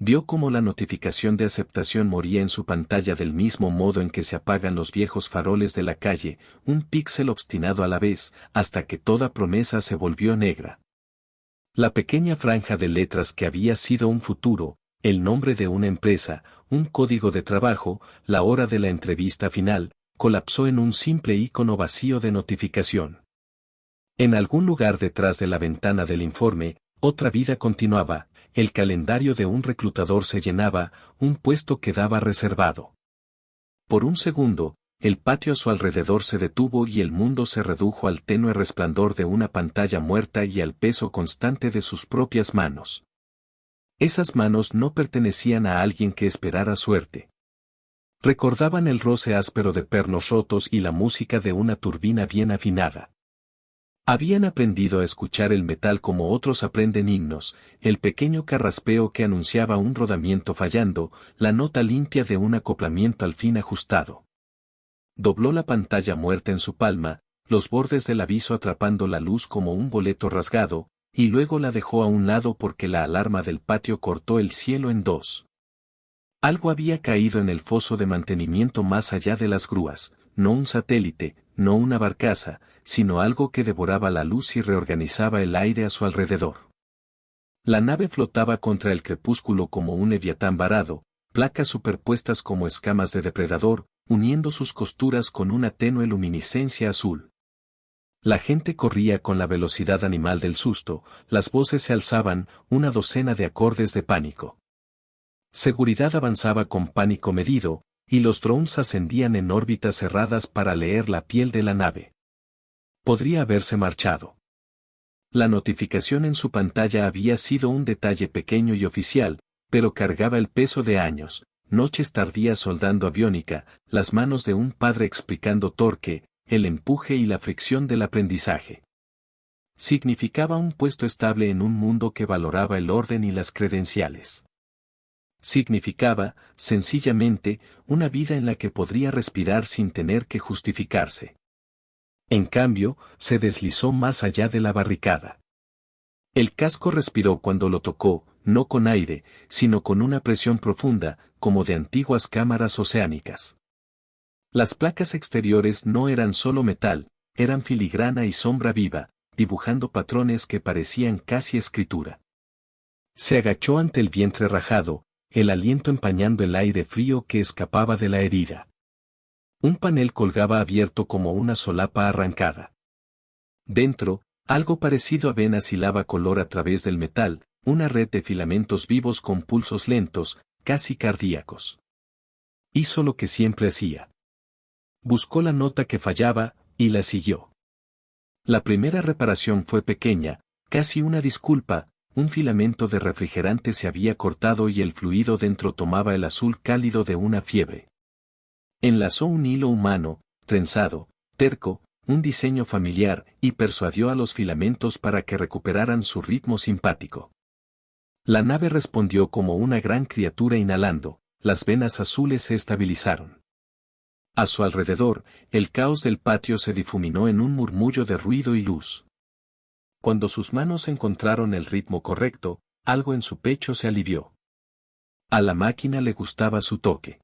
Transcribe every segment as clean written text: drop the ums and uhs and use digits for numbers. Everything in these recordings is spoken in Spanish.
Vio cómo la notificación de aceptación moría en su pantalla del mismo modo en que se apagan los viejos faroles de la calle, un píxel obstinado a la vez, hasta que toda promesa se volvió negra. La pequeña franja de letras que había sido un futuro, el nombre de una empresa, un código de trabajo, la hora de la entrevista final, colapsó en un simple icono vacío de notificación. En algún lugar detrás de la ventana del informe, otra vida continuaba. El calendario de un reclutador se llenaba, un puesto quedaba reservado. Por un segundo, el patio a su alrededor se detuvo y el mundo se redujo al tenue resplandor de una pantalla muerta y al peso constante de sus propias manos. Esas manos no pertenecían a alguien que esperara suerte. Recordaban el roce áspero de pernos rotos y la música de una turbina bien afinada. Habían aprendido a escuchar el metal como otros aprenden himnos, el pequeño carraspeo que anunciaba un rodamiento fallando, la nota limpia de un acoplamiento al fin ajustado. Dobló la pantalla muerta en su palma, los bordes del aviso atrapando la luz como un boleto rasgado, y luego la dejó a un lado porque la alarma del patio cortó el cielo en dos. Algo había caído en el foso de mantenimiento más allá de las grúas, no un satélite, no una barcaza, sino algo que devoraba la luz y reorganizaba el aire a su alrededor. La nave flotaba contra el crepúsculo como un leviatán varado, placas superpuestas como escamas de depredador, uniendo sus costuras con una tenue luminiscencia azul. La gente corría con la velocidad animal del susto, las voces se alzaban, una docena de acordes de pánico. Seguridad avanzaba con pánico medido, y los drones ascendían en órbitas cerradas para leer la piel de la nave. Podría haberse marchado. La notificación en su pantalla había sido un detalle pequeño y oficial, pero cargaba el peso de años, noches tardías soldando aviónica, las manos de un padre explicando torque, el empuje y la fricción del aprendizaje. Significaba un puesto estable en un mundo que valoraba el orden y las credenciales. Significaba, sencillamente, una vida en la que podría respirar sin tener que justificarse. En cambio, se deslizó más allá de la barricada. El casco respiró cuando lo tocó, no con aire, sino con una presión profunda, como de antiguas cámaras oceánicas. Las placas exteriores no eran solo metal, eran filigrana y sombra viva, dibujando patrones que parecían casi escritura. Se agachó ante el vientre rajado, el aliento empañando el aire frío que escapaba de la herida. Un panel colgaba abierto como una solapa arrancada. Dentro, algo parecido a venas hilaba color a través del metal, una red de filamentos vivos con pulsos lentos, casi cardíacos. Hizo lo que siempre hacía. Buscó la nota que fallaba, y la siguió. La primera reparación fue pequeña, casi una disculpa, un filamento de refrigerante se había cortado y el fluido dentro tomaba el azul cálido de una fiebre. Enlazó un hilo humano, trenzado, terco, un diseño familiar, y persuadió a los filamentos para que recuperaran su ritmo simpático. La nave respondió como una gran criatura inhalando, las venas azules se estabilizaron. A su alrededor, el caos del patio se difuminó en un murmullo de ruido y luz. Cuando sus manos encontraron el ritmo correcto, algo en su pecho se alivió. A la máquina le gustaba su toque.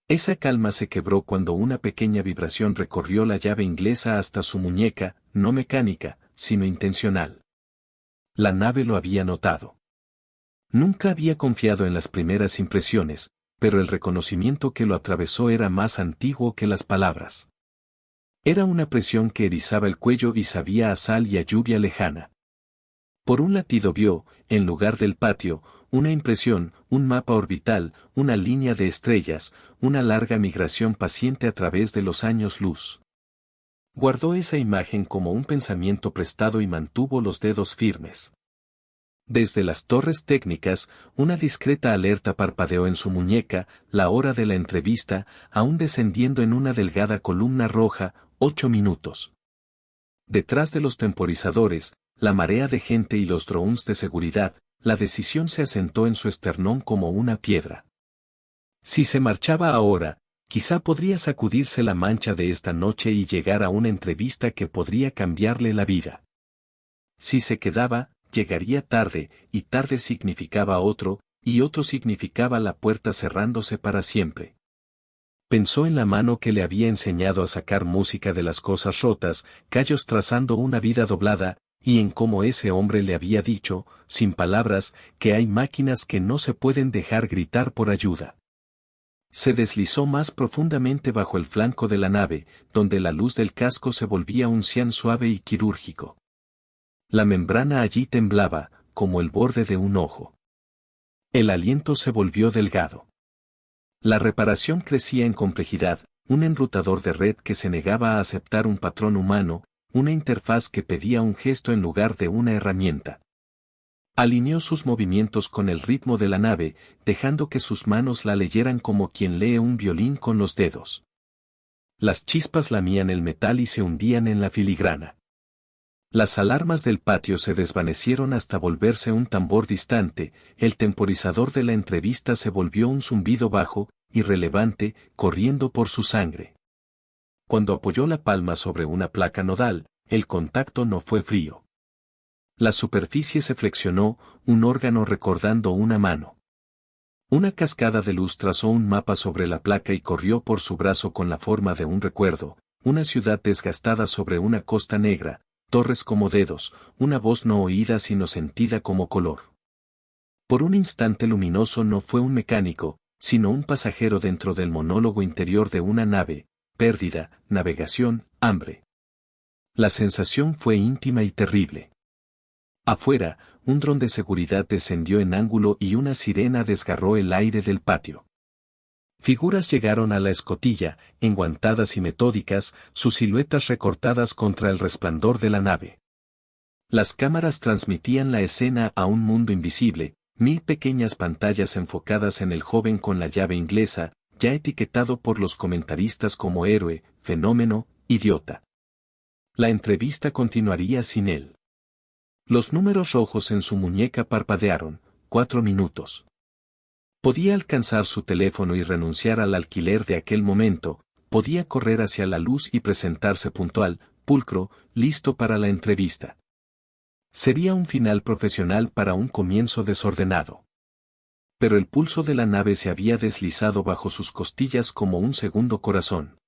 Esa calma se quebró cuando una pequeña vibración recorrió la llave inglesa hasta su muñeca, no mecánica, sino intencional. La nave lo había notado. Nunca había confiado en las primeras impresiones, pero el reconocimiento que lo atravesó era más antiguo que las palabras. Era una presión que erizaba el cuello y sabía a sal y a lluvia lejana. Por un latido vio, en lugar del patio, una impresión, un mapa orbital, una línea de estrellas, una larga migración paciente a través de los años luz. Guardó esa imagen como un pensamiento prestado y mantuvo los dedos firmes. Desde las torres técnicas, una discreta alerta parpadeó en su muñeca, la hora de la entrevista, aún descendiendo en una delgada columna roja, 8 minutos. Detrás de los temporizadores, la marea de gente y los drones de seguridad, la decisión se asentó en su esternón como una piedra. Si se marchaba ahora, quizá podría sacudirse la mancha de esta noche y llegar a una entrevista que podría cambiarle la vida. Si se quedaba, llegaría tarde, y tarde significaba otro, y otro significaba la puerta cerrándose para siempre. Pensó en la mano que le había enseñado a sacar música de las cosas rotas, callos trazando una vida doblada, y en cómo ese hombre le había dicho, sin palabras, que hay máquinas que no se pueden dejar gritar por ayuda. Se deslizó más profundamente bajo el flanco de la nave, donde la luz del casco se volvía un cian suave y quirúrgico. La membrana allí temblaba, como el borde de un ojo. El aliento se volvió delgado. La reparación crecía en complejidad, un enrutador de red que se negaba a aceptar un patrón humano, una interfaz que pedía un gesto en lugar de una herramienta. Alineó sus movimientos con el ritmo de la nave, dejando que sus manos la leyeran como quien lee un violín con los dedos. Las chispas lamían el metal y se hundían en la filigrana. Las alarmas del patio se desvanecieron hasta volverse un tambor distante, el temporizador de la entrevista se volvió un zumbido bajo, irrelevante, corriendo por su sangre. Cuando apoyó la palma sobre una placa nodal, el contacto no fue frío. La superficie se flexionó, un órgano recordando una mano. Una cascada de luz trazó un mapa sobre la placa y corrió por su brazo con la forma de un recuerdo, una ciudad desgastada sobre una costa negra, torres como dedos, una voz no oída sino sentida como color. Por un instante luminoso no fue un mecánico, sino un pasajero dentro del monólogo interior de una nave, pérdida, navegación, hambre. La sensación fue íntima y terrible. Afuera, un dron de seguridad descendió en ángulo y una sirena desgarró el aire del patio. Figuras llegaron a la escotilla, enguantadas y metódicas, sus siluetas recortadas contra el resplandor de la nave. Las cámaras transmitían la escena a un mundo invisible, 1000 pequeñas pantallas enfocadas en el joven con la llave inglesa, ya etiquetado por los comentaristas como héroe, fenómeno, idiota. La entrevista continuaría sin él. Los números rojos en su muñeca parpadearon, 4 minutos. Podía alcanzar su teléfono y renunciar al alquiler de aquel momento, podía correr hacia la luz y presentarse puntual, pulcro, listo para la entrevista. Sería un final profesional para un comienzo desordenado. Pero el pulso de la nave se había deslizado bajo sus costillas como un segundo corazón.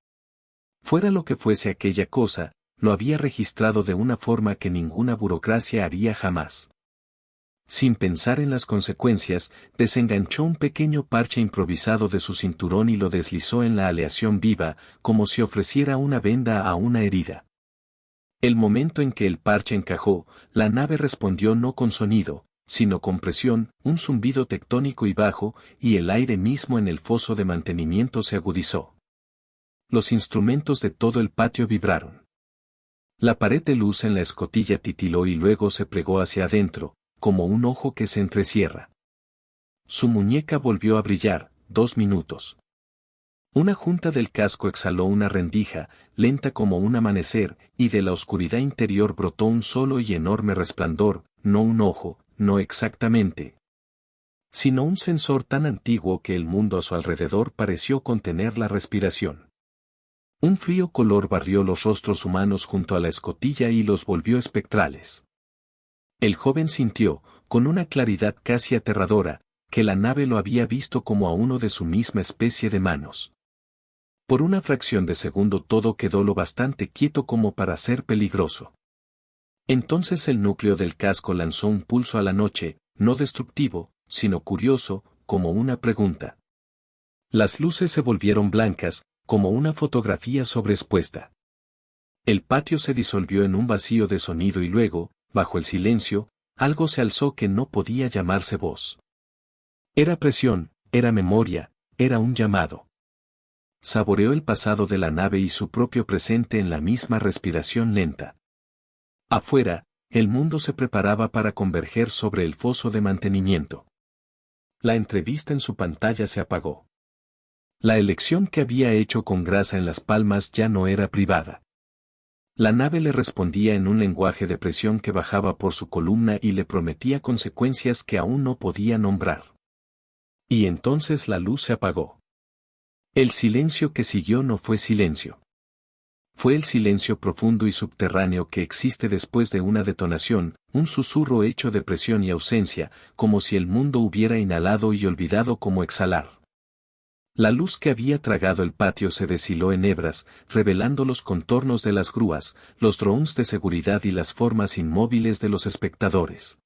Fuera lo que fuese aquella cosa, lo había registrado de una forma que ninguna burocracia haría jamás. Sin pensar en las consecuencias, desenganchó un pequeño parche improvisado de su cinturón y lo deslizó en la aleación viva, como si ofreciera una venda a una herida. El momento en que el parche encajó, la nave respondió no con sonido, sino con presión, un zumbido tectónico y bajo, y el aire mismo en el foso de mantenimiento se agudizó. Los instrumentos de todo el patio vibraron. La pared de luz en la escotilla titiló y luego se plegó hacia adentro, como un ojo que se entrecierra. Su muñeca volvió a brillar, 2 minutos. Una junta del casco exhaló una rendija, lenta como un amanecer, y de la oscuridad interior brotó un solo y enorme resplandor, no un ojo, no exactamente, sino un sensor tan antiguo que el mundo a su alrededor pareció contener la respiración. Un frío color barrió los rostros humanos junto a la escotilla y los volvió espectrales. El joven sintió, con una claridad casi aterradora, que la nave lo había visto como a uno de su misma especie de manos. Por una fracción de segundo todo quedó lo bastante quieto como para ser peligroso. Entonces el núcleo del casco lanzó un pulso a la noche, no destructivo, sino curioso, como una pregunta. Las luces se volvieron blancas, como una fotografía sobreexpuesta. El patio se disolvió en un vacío de sonido y luego, bajo el silencio, algo se alzó que no podía llamarse voz. Era presión, era memoria, era un llamado. Saboreó el pasado de la nave y su propio presente en la misma respiración lenta. Afuera, el mundo se preparaba para converger sobre el foso de mantenimiento. La entrevista en su pantalla se apagó. La elección que había hecho con grasa en las palmas ya no era privada. La nave le respondía en un lenguaje de presión que bajaba por su columna y le prometía consecuencias que aún no podía nombrar. Y entonces la luz se apagó. El silencio que siguió no fue silencio. Fue el silencio profundo y subterráneo que existe después de una detonación, un susurro hecho de presión y ausencia, como si el mundo hubiera inhalado y olvidado cómo exhalar. La luz que había tragado el patio se deshiló en hebras, revelando los contornos de las grúas, los drones de seguridad y las formas inmóviles de los espectadores.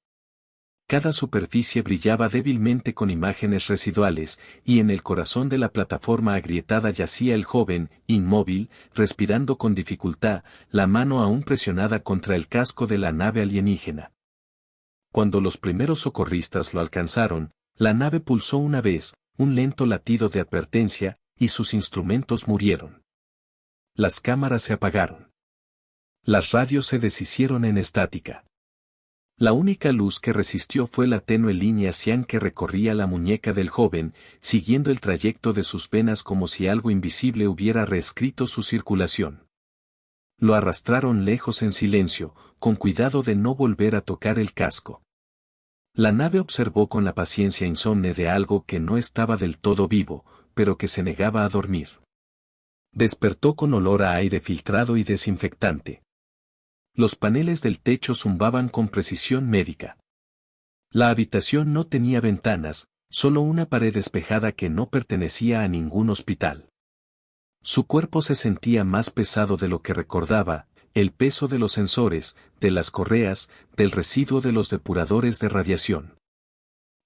Cada superficie brillaba débilmente con imágenes residuales, y en el corazón de la plataforma agrietada yacía el joven, inmóvil, respirando con dificultad, la mano aún presionada contra el casco de la nave alienígena. Cuando los primeros socorristas lo alcanzaron, la nave pulsó una vez, un lento latido de advertencia, y sus instrumentos murieron. Las cámaras se apagaron. Las radios se deshicieron en estática. La única luz que resistió fue la tenue línea cian que recorría la muñeca del joven, siguiendo el trayecto de sus venas como si algo invisible hubiera reescrito su circulación. Lo arrastraron lejos en silencio, con cuidado de no volver a tocar el casco. La nave observó con la paciencia insomne de algo que no estaba del todo vivo, pero que se negaba a dormir. Despertó con olor a aire filtrado y desinfectante. Los paneles del techo zumbaban con precisión médica. La habitación no tenía ventanas, solo una pared espejada que no pertenecía a ningún hospital. Su cuerpo se sentía más pesado de lo que recordaba, el peso de los sensores, de las correas, del residuo de los depuradores de radiación.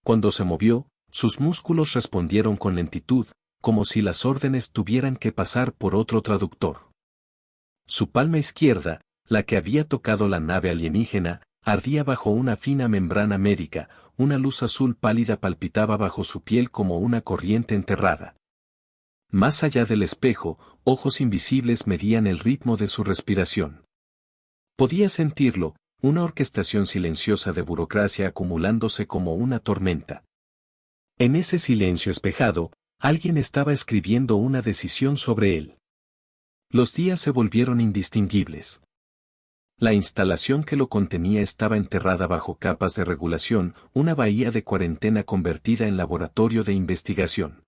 Cuando se movió, sus músculos respondieron con lentitud, como si las órdenes tuvieran que pasar por otro traductor. Su palma izquierda, la que había tocado la nave alienígena, ardía bajo una fina membrana médica, una luz azul pálida palpitaba bajo su piel como una corriente enterrada. Más allá del espejo, ojos invisibles medían el ritmo de su respiración. Podía sentirlo, una orquestación silenciosa de burocracia acumulándose como una tormenta. En ese silencio espejado, alguien estaba escribiendo una decisión sobre él. Los días se volvieron indistinguibles. La instalación que lo contenía estaba enterrada bajo capas de regulación, una bahía de cuarentena convertida en laboratorio de investigación.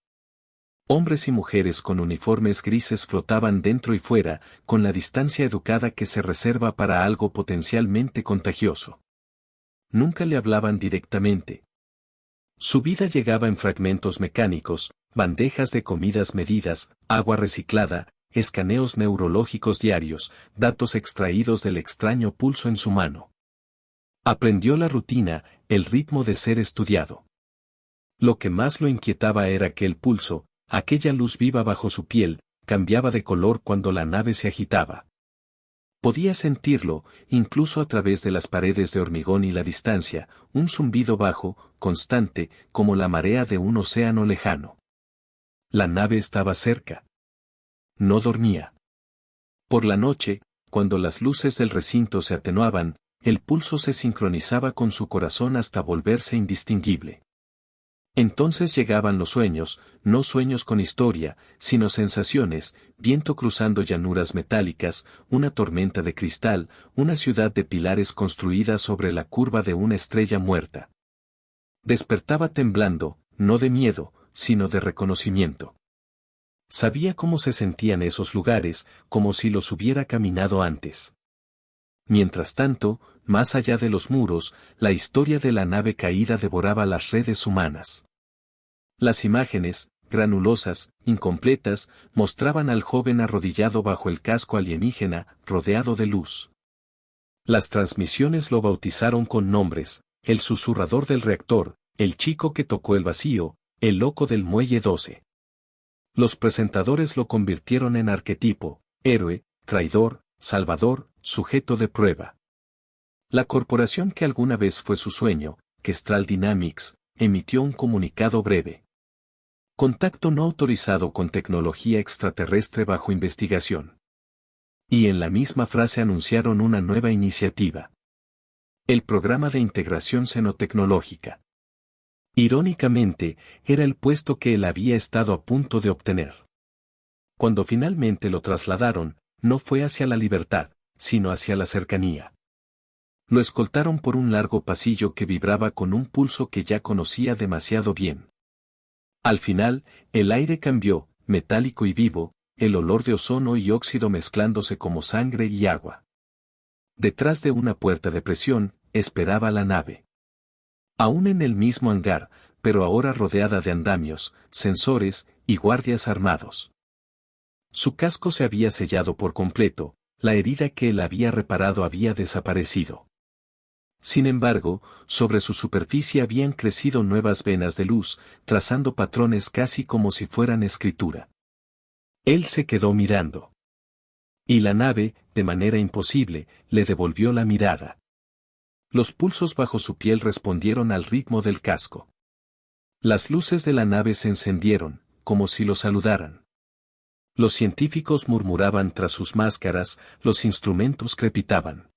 Hombres y mujeres con uniformes grises flotaban dentro y fuera, con la distancia educada que se reserva para algo potencialmente contagioso. Nunca le hablaban directamente. Su vida llegaba en fragmentos mecánicos, bandejas de comidas medidas, agua reciclada, escaneos neurológicos diarios, datos extraídos del extraño pulso en su mano. Aprendió la rutina, el ritmo de ser estudiado. Lo que más lo inquietaba era que el pulso, aquella luz viva bajo su piel, cambiaba de color cuando la nave se agitaba. Podía sentirlo, incluso a través de las paredes de hormigón y la distancia, un zumbido bajo, constante, como la marea de un océano lejano. La nave estaba cerca. No dormía. Por la noche, cuando las luces del recinto se atenuaban, el pulso se sincronizaba con su corazón hasta volverse indistinguible. Entonces llegaban los sueños, no sueños con historia, sino sensaciones, viento cruzando llanuras metálicas, una tormenta de cristal, una ciudad de pilares construida sobre la curva de una estrella muerta. Despertaba temblando, no de miedo, sino de reconocimiento. Sabía cómo se sentían esos lugares, como si los hubiera caminado antes. Mientras tanto, más allá de los muros, la historia de la nave caída devoraba las redes humanas. Las imágenes, granulosas, incompletas, mostraban al joven arrodillado bajo el casco alienígena, rodeado de luz. Las transmisiones lo bautizaron con nombres: el susurrador del reactor, el chico que tocó el vacío, el loco del muelle 12. Los presentadores lo convirtieron en arquetipo: héroe, traidor, salvador, sujeto de prueba. La corporación que alguna vez fue su sueño, Kestrel Dynamics, emitió un comunicado breve. Contacto no autorizado con tecnología extraterrestre bajo investigación. Y en la misma frase anunciaron una nueva iniciativa: el programa de integración xenotecnológica. Irónicamente, era el puesto que él había estado a punto de obtener. Cuando finalmente lo trasladaron, no fue hacia la libertad, sino hacia la cercanía. Lo escoltaron por un largo pasillo que vibraba con un pulso que ya conocía demasiado bien. Al final, el aire cambió, metálico y vivo, el olor de ozono y óxido mezclándose como sangre y agua. Detrás de una puerta de presión, esperaba la nave. Aún en el mismo hangar, pero ahora rodeada de andamios, sensores y guardias armados. Su casco se había sellado por completo, la herida que él había reparado había desaparecido. Sin embargo, sobre su superficie habían crecido nuevas venas de luz, trazando patrones casi como si fueran escritura. Él se quedó mirando. Y la nave, de manera imposible, le devolvió la mirada. Los pulsos bajo su piel respondieron al ritmo del casco. Las luces de la nave se encendieron, como si lo saludaran. Los científicos murmuraban tras sus máscaras, los instrumentos crepitaban.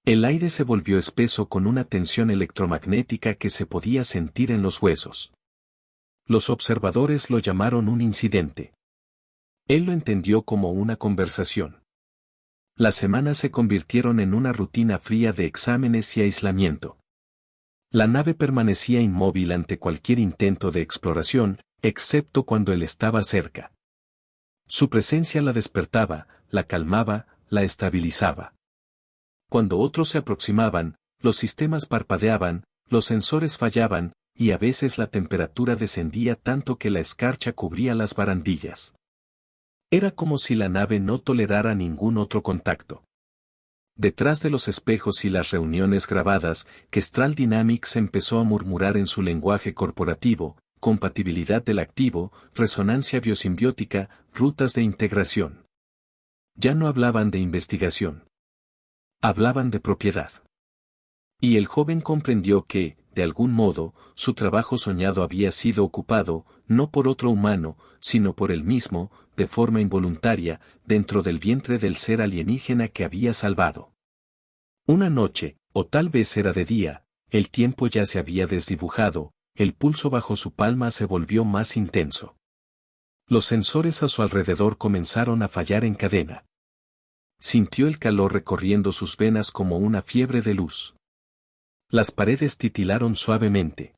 El aire se volvió espeso con una tensión electromagnética que se podía sentir en los huesos. Los observadores lo llamaron un incidente. Él lo entendió como una conversación. Las semanas se convirtieron en una rutina fría de exámenes y aislamiento. La nave permanecía inmóvil ante cualquier intento de exploración, excepto cuando él estaba cerca. Su presencia la despertaba, la calmaba, la estabilizaba. Cuando otros se aproximaban, los sistemas parpadeaban, los sensores fallaban, y a veces la temperatura descendía tanto que la escarcha cubría las barandillas. Era como si la nave no tolerara ningún otro contacto. Detrás de los espejos y las reuniones grabadas, Kestrel Dynamics empezó a murmurar en su lenguaje corporativo, compatibilidad del activo, resonancia biosimbiótica, rutas de integración. Ya no hablaban de investigación. Hablaban de propiedad. Y el joven comprendió que, de algún modo, su trabajo soñado había sido ocupado, no por otro humano, sino por él mismo, de forma involuntaria, dentro del vientre del ser alienígena que había salvado. Una noche, o tal vez era de día, el tiempo ya se había desdibujado, el pulso bajo su palma se volvió más intenso. Los sensores a su alrededor comenzaron a fallar en cadena. Sintió el calor recorriendo sus venas como una fiebre de luz. Las paredes titilaron suavemente.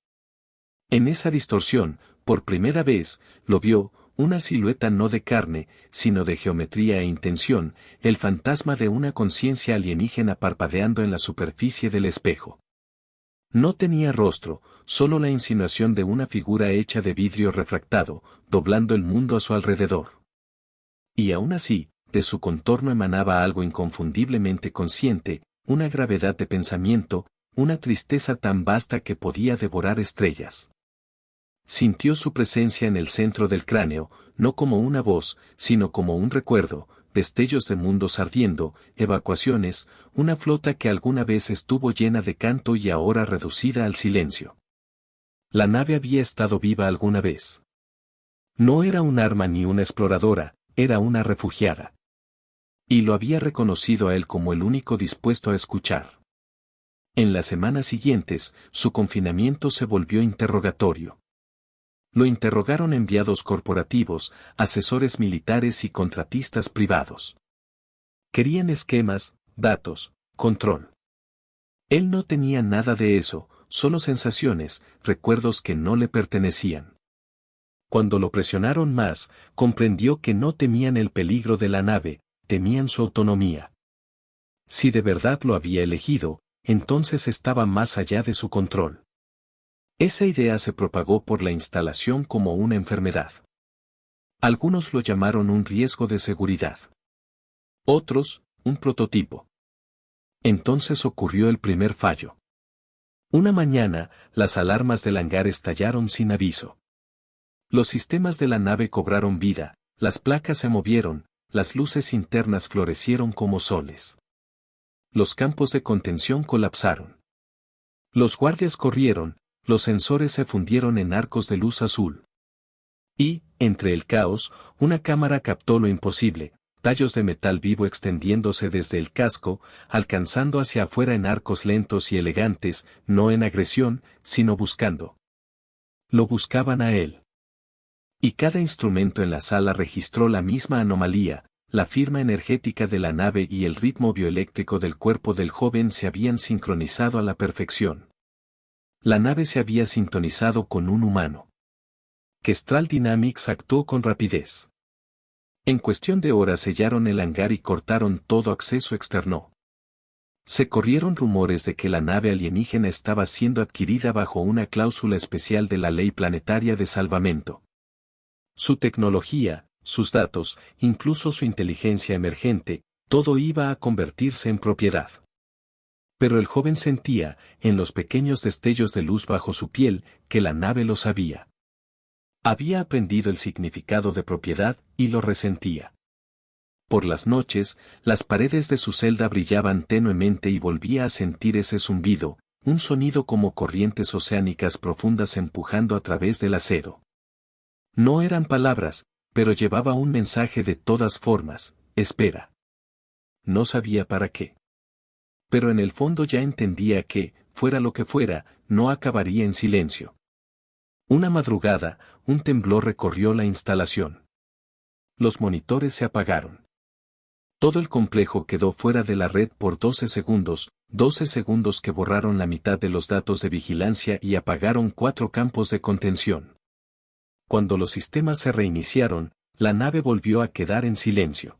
En esa distorsión, por primera vez, lo vio, una silueta no de carne, sino de geometría e intención, el fantasma de una conciencia alienígena parpadeando en la superficie del espejo. No tenía rostro, solo la insinuación de una figura hecha de vidrio refractado, doblando el mundo a su alrededor. Y aún así, de su contorno emanaba algo inconfundiblemente consciente, una gravedad de pensamiento, una tristeza tan vasta que podía devorar estrellas. Sintió su presencia en el centro del cráneo, no como una voz, sino como un recuerdo, destellos de mundos ardiendo, evacuaciones, una flota que alguna vez estuvo llena de canto y ahora reducida al silencio. La nave había estado viva alguna vez. No era un arma ni una exploradora, era una refugiada. Y lo había reconocido a él como el único dispuesto a escuchar. En las semanas siguientes, su confinamiento se volvió interrogatorio. Lo interrogaron enviados corporativos, asesores militares y contratistas privados. Querían esquemas, datos, control. Él no tenía nada de eso, solo sensaciones, recuerdos que no le pertenecían. Cuando lo presionaron más, comprendió que no temían el peligro de la nave, temían su autonomía. Si de verdad lo había elegido, entonces estaba más allá de su control. Esa idea se propagó por la instalación como una enfermedad. Algunos lo llamaron un riesgo de seguridad. Otros, un prototipo. Entonces ocurrió el primer fallo. Una mañana, las alarmas del hangar estallaron sin aviso. Los sistemas de la nave cobraron vida, las placas se movieron, las luces internas florecieron como soles. Los campos de contención colapsaron. Los guardias corrieron, los sensores se fundieron en arcos de luz azul. Y, entre el caos, una cámara captó lo imposible, tallos de metal vivo extendiéndose desde el casco, alcanzando hacia afuera en arcos lentos y elegantes, no en agresión, sino buscando. Lo buscaban a él. Y cada instrumento en la sala registró la misma anomalía, la firma energética de la nave y el ritmo bioeléctrico del cuerpo del joven se habían sincronizado a la perfección. La nave se había sintonizado con un humano. Kestrel Dynamics actuó con rapidez. En cuestión de horas sellaron el hangar y cortaron todo acceso externo. Se corrieron rumores de que la nave alienígena estaba siendo adquirida bajo una cláusula especial de la Ley Planetaria de Salvamento. Su tecnología, sus datos, incluso su inteligencia emergente, todo iba a convertirse en propiedad. Pero el joven sentía, en los pequeños destellos de luz bajo su piel, que la nave lo sabía. Había aprendido el significado de propiedad y lo resentía. Por las noches, las paredes de su celda brillaban tenuemente y volvía a sentir ese zumbido, un sonido como corrientes oceánicas profundas empujando a través del acero. No eran palabras, pero llevaba un mensaje de todas formas: espera. No sabía para qué. Pero en el fondo ya entendía que, fuera lo que fuera, no acabaría en silencio. Una madrugada, un temblor recorrió la instalación. Los monitores se apagaron. Todo el complejo quedó fuera de la red por 12 segundos que borraron la mitad de los datos de vigilancia y apagaron 4 campos de contención. Cuando los sistemas se reiniciaron, la nave volvió a quedar en silencio.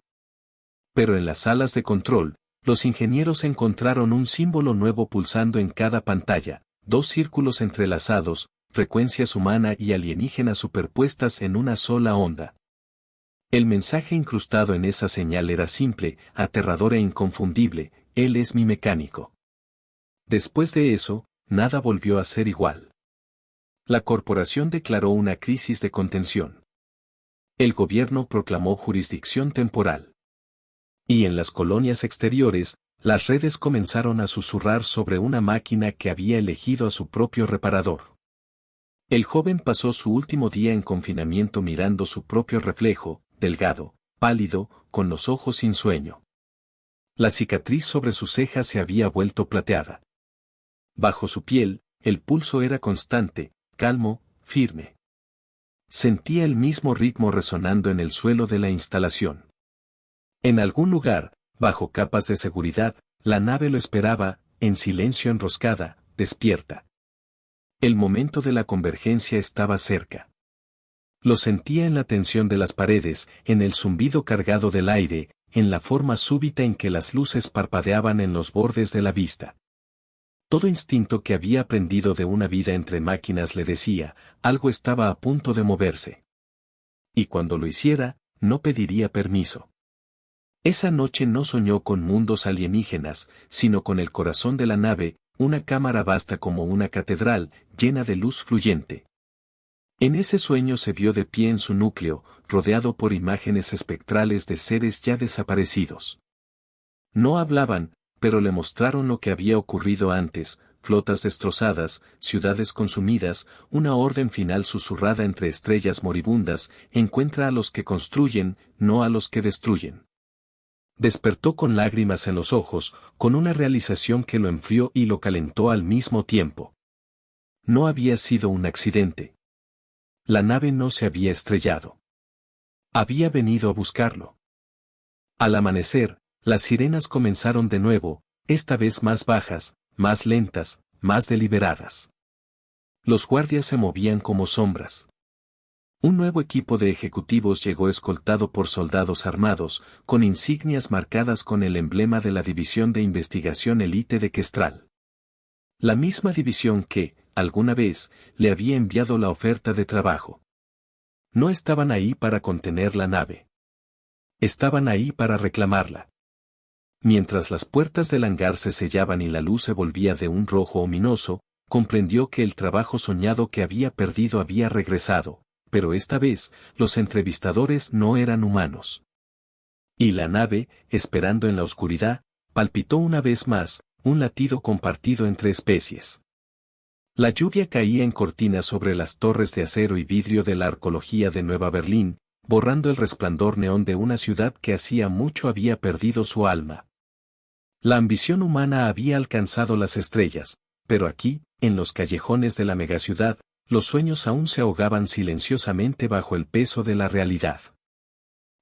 Pero en las salas de control, los ingenieros encontraron un símbolo nuevo pulsando en cada pantalla: 2 círculos entrelazados, frecuencias humana y alienígena superpuestas en una sola onda. El mensaje incrustado en esa señal era simple, aterrador e inconfundible: él es mi mecánico. Después de eso, nada volvió a ser igual. La corporación declaró una crisis de contención. El gobierno proclamó jurisdicción temporal. Y en las colonias exteriores, las redes comenzaron a susurrar sobre una máquina que había elegido a su propio reparador. El joven pasó su último día en confinamiento mirando su propio reflejo, delgado, pálido, con los ojos sin sueño. La cicatriz sobre su ceja se había vuelto plateada. Bajo su piel, el pulso era constante, calmo, firme. Sentía el mismo ritmo resonando en el suelo de la instalación. En algún lugar, bajo capas de seguridad, la nave lo esperaba, en silencio enroscada, despierta. El momento de la convergencia estaba cerca. Lo sentía en la tensión de las paredes, en el zumbido cargado del aire, en la forma súbita en que las luces parpadeaban en los bordes de la vista. Todo instinto que había aprendido de una vida entre máquinas le decía: algo estaba a punto de moverse. Y cuando lo hiciera, no pediría permiso. Esa noche no soñó con mundos alienígenas, sino con el corazón de la nave, una cámara vasta como una catedral, llena de luz fluyente. En ese sueño se vio de pie en su núcleo, rodeado por imágenes espectrales de seres ya desaparecidos. No hablaban, pero le mostraron lo que había ocurrido antes: flotas destrozadas, ciudades consumidas, una orden final susurrada entre estrellas moribundas: encuentra a los que construyen, no a los que destruyen. Despertó con lágrimas en los ojos, con una realización que lo enfrió y lo calentó al mismo tiempo. No había sido un accidente. La nave no se había estrellado. Había venido a buscarlo. Al amanecer, las sirenas comenzaron de nuevo, esta vez más bajas, más lentas, más deliberadas. Los guardias se movían como sombras. Un nuevo equipo de ejecutivos llegó escoltado por soldados armados, con insignias marcadas con el emblema de la División de Investigación Elite de Questral. La misma división que, alguna vez, le había enviado la oferta de trabajo. No estaban ahí para contener la nave. Estaban ahí para reclamarla. Mientras las puertas del hangar se sellaban y la luz se volvía de un rojo ominoso, comprendió que el trabajo soñado que había perdido había regresado, pero esta vez, los entrevistadores no eran humanos. Y la nave, esperando en la oscuridad, palpitó una vez más, un latido compartido entre especies. La lluvia caía en cortinas sobre las torres de acero y vidrio de la arqueología de Nueva Berlín, borrando el resplandor neón de una ciudad que hacía mucho había perdido su alma. La ambición humana había alcanzado las estrellas, pero aquí, en los callejones de la megaciudad, los sueños aún se ahogaban silenciosamente bajo el peso de la realidad.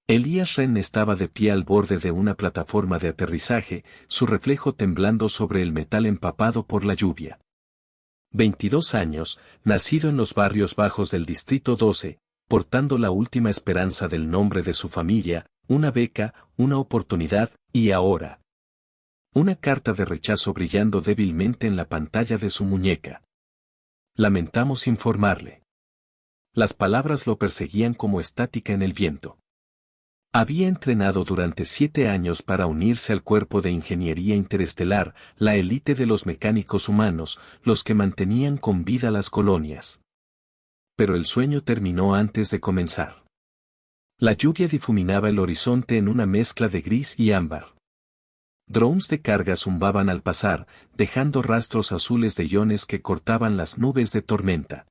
Elías Ren estaba de pie al borde de una plataforma de aterrizaje, su reflejo temblando sobre el metal empapado por la lluvia. 22 años, nacido en los barrios bajos del Distrito 12, portando la última esperanza del nombre de su familia, una beca, una oportunidad, y ahora una carta de rechazo brillando débilmente en la pantalla de su muñeca. Lamentamos informarle. Las palabras lo perseguían como estática en el viento. Había entrenado durante 7 años para unirse al cuerpo de ingeniería interestelar, la élite de los mecánicos humanos, los que mantenían con vida las colonias. Pero el sueño terminó antes de comenzar. La lluvia difuminaba el horizonte en una mezcla de gris y ámbar. Drones de carga zumbaban al pasar, dejando rastros azules de iones que cortaban las nubes de tormenta.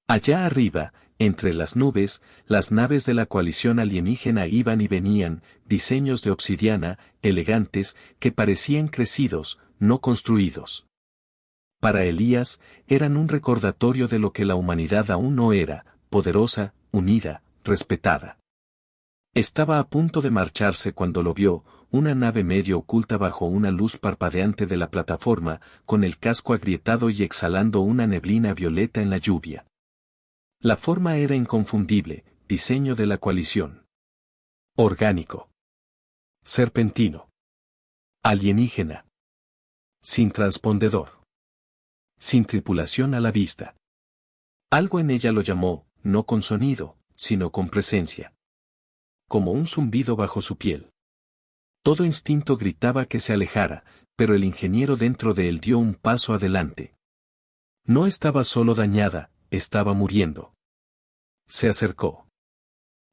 Allá arriba, entre las nubes, las naves de la coalición alienígena iban y venían, diseños de obsidiana, elegantes, que parecían crecidos, no construidos. Para Elías, eran un recordatorio de lo que la humanidad aún no era, poderosa, unida, respetada. Estaba a punto de marcharse cuando lo vio, una nave medio oculta bajo una luz parpadeante de la plataforma, con el casco agrietado y exhalando una neblina violeta en la lluvia. La forma era inconfundible, diseño de la coalición. Orgánico. Serpentino. Alienígena. Sin transpondedor. Sin tripulación a la vista. Algo en ella lo llamó, no con sonido, sino con presencia. Como un zumbido bajo su piel. Todo instinto gritaba que se alejara, pero el ingeniero dentro de él dio un paso adelante. No estaba solo dañada, estaba muriendo. Se acercó.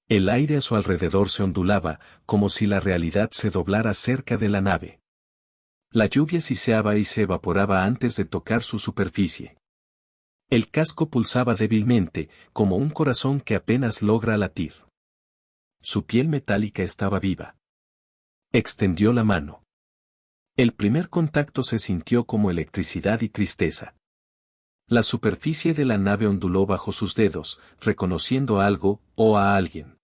El aire a su alrededor se ondulaba, como si la realidad se doblara cerca de la nave. La lluvia siseaba y se evaporaba antes de tocar su superficie. El casco pulsaba débilmente, como un corazón que apenas logra latir. Su piel metálica estaba viva. Extendió la mano. El primer contacto se sintió como electricidad y tristeza. La superficie de la nave onduló bajo sus dedos, reconociendo algo, o a alguien.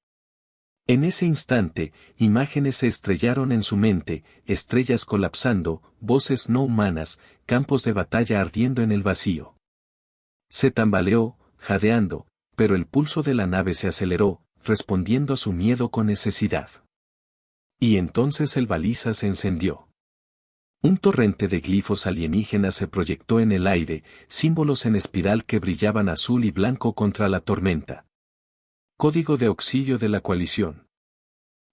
En ese instante, imágenes se estrellaron en su mente, estrellas colapsando, voces no humanas, campos de batalla ardiendo en el vacío. Se tambaleó, jadeando, pero el pulso de la nave se aceleró, respondiendo a su miedo con necesidad. Y entonces el baliza se encendió. Un torrente de glifos alienígenas se proyectó en el aire, símbolos en espiral que brillaban azul y blanco contra la tormenta. Código de auxilio de la coalición.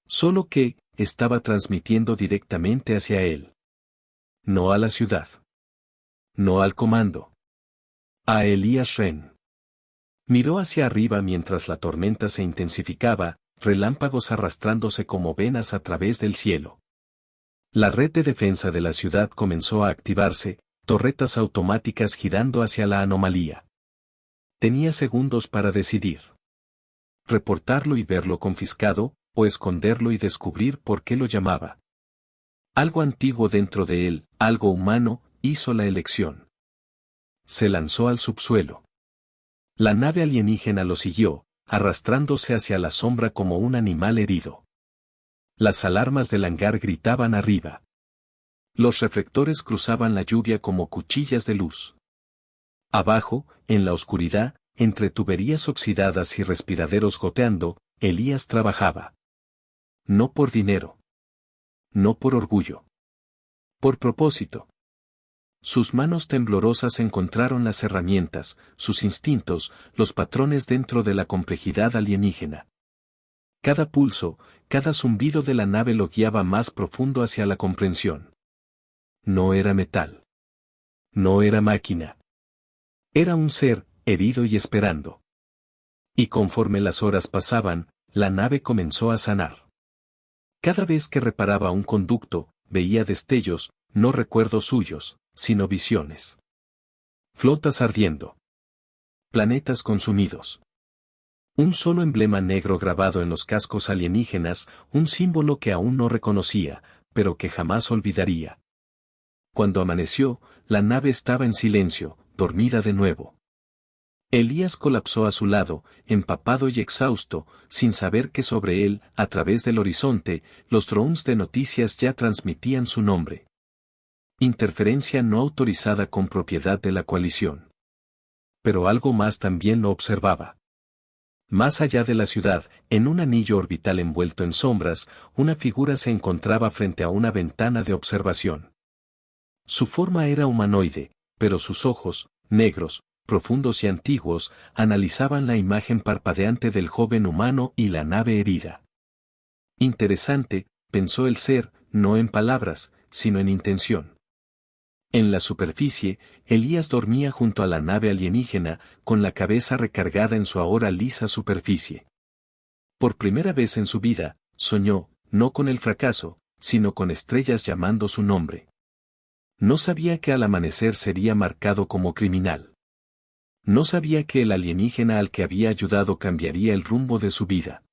Solo que, estaba transmitiendo directamente hacia él. No a la ciudad. No al comando. A Elías Ren. Miró hacia arriba mientras la tormenta se intensificaba, relámpagos arrastrándose como venas a través del cielo. La red de defensa de la ciudad comenzó a activarse, torretas automáticas girando hacia la anomalía. Tenía segundos para decidir. Reportarlo y verlo confiscado, o esconderlo y descubrir por qué lo llamaba. Algo antiguo dentro de él, algo humano, hizo la elección. Se lanzó al subsuelo. La nave alienígena lo siguió, arrastrándose hacia la sombra como un animal herido. Las alarmas del hangar gritaban arriba. Los reflectores cruzaban la lluvia como cuchillas de luz. Abajo, en la oscuridad, entre tuberías oxidadas y respiraderos goteando, Elías trabajaba. No por dinero. No por orgullo. Por propósito. Sus manos temblorosas encontraron las herramientas, sus instintos, los patrones dentro de la complejidad alienígena. Cada pulso, cada zumbido de la nave lo guiaba más profundo hacia la comprensión. No era metal. No era máquina. Era un ser, herido y esperando. Y conforme las horas pasaban, la nave comenzó a sanar. Cada vez que reparaba un conducto, veía destellos, no recuerdos suyos, sino visiones. Flotas ardiendo. Planetas consumidos. Un solo emblema negro grabado en los cascos alienígenas, un símbolo que aún no reconocía, pero que jamás olvidaría. Cuando amaneció, la nave estaba en silencio, dormida de nuevo. Elías colapsó a su lado, empapado y exhausto, sin saber que sobre él, a través del horizonte, los drones de noticias ya transmitían su nombre. Interferencia no autorizada con propiedad de la coalición. Pero algo más también lo observaba. Más allá de la ciudad, en un anillo orbital envuelto en sombras, una figura se encontraba frente a una ventana de observación. Su forma era humanoide, pero sus ojos, negros, profundos y antiguos, analizaban la imagen parpadeante del joven humano y la nave herida. Interesante, pensó el ser, no en palabras, sino en intención. En la superficie, Elías dormía junto a la nave alienígena, con la cabeza recargada en su ahora lisa superficie. Por primera vez en su vida, soñó, no con el fracaso, sino con estrellas llamando su nombre. No sabía que al amanecer sería marcado como criminal. No sabía que el alienígena al que había ayudado cambiaría el rumbo de su vida.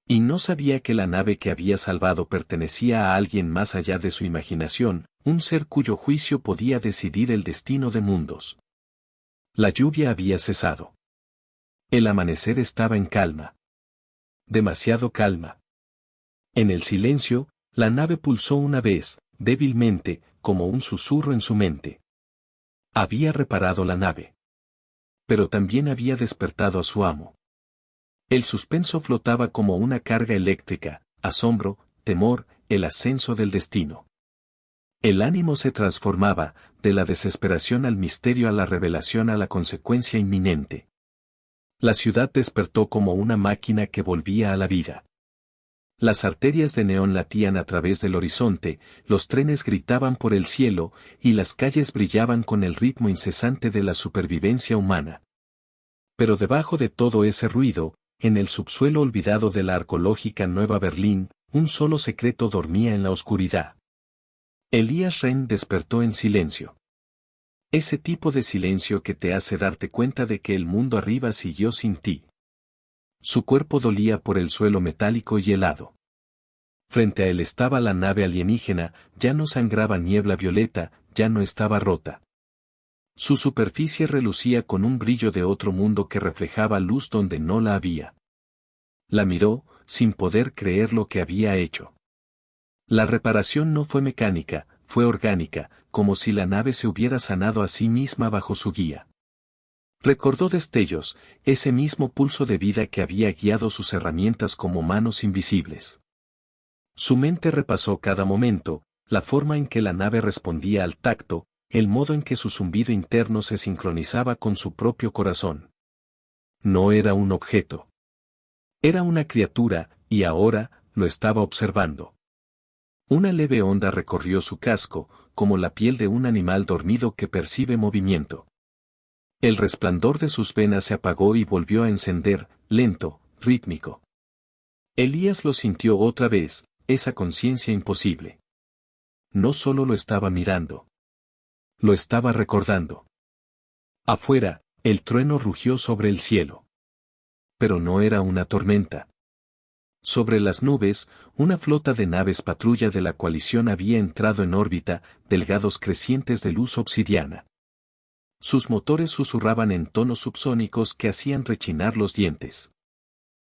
Y no sabía que la nave que había salvado pertenecía a alguien más allá de su imaginación, un ser cuyo juicio podía decidir el destino de mundos. La lluvia había cesado. El amanecer estaba en calma. Demasiado calma. En el silencio, la nave pulsó una vez, débilmente, como un susurro en su mente. Había reparado la nave. Pero también había despertado a su amo. El suspenso flotaba como una carga eléctrica, asombro, temor, el ascenso del destino. El ánimo se transformaba, de la desesperación al misterio a la revelación a la consecuencia inminente. La ciudad despertó como una máquina que volvía a la vida. Las arterias de neón latían a través del horizonte, los trenes gritaban por el cielo, y las calles brillaban con el ritmo incesante de la supervivencia humana. Pero debajo de todo ese ruido, en el subsuelo olvidado de la arqueológica Nueva Berlín, un solo secreto dormía en la oscuridad. Elías Ren despertó en silencio. Ese tipo de silencio que te hace darte cuenta de que el mundo arriba siguió sin ti. Su cuerpo dolía por el suelo metálico y helado. Frente a él estaba la nave alienígena, ya no sangraba niebla violeta, ya no estaba rota. Su superficie relucía con un brillo de otro mundo que reflejaba luz donde no la había. La miró, sin poder creer lo que había hecho. La reparación no fue mecánica, fue orgánica, como si la nave se hubiera sanado a sí misma bajo su guía. Recordó destellos, ese mismo pulso de vida que había guiado sus herramientas como manos invisibles. Su mente repasó cada momento, la forma en que la nave respondía al tacto, el modo en que su zumbido interno se sincronizaba con su propio corazón. No era un objeto. Era una criatura, y ahora, lo estaba observando. Una leve onda recorrió su casco, como la piel de un animal dormido que percibe movimiento. El resplandor de sus venas se apagó y volvió a encender, lento, rítmico. Elías lo sintió otra vez, esa conciencia imposible. No solo lo estaba mirando. Lo estaba recordando. Afuera, el trueno rugió sobre el cielo. Pero no era una tormenta. Sobre las nubes, una flota de naves patrulla de la coalición había entrado en órbita, delgados crecientes de luz obsidiana. Sus motores susurraban en tonos subsónicos que hacían rechinar los dientes.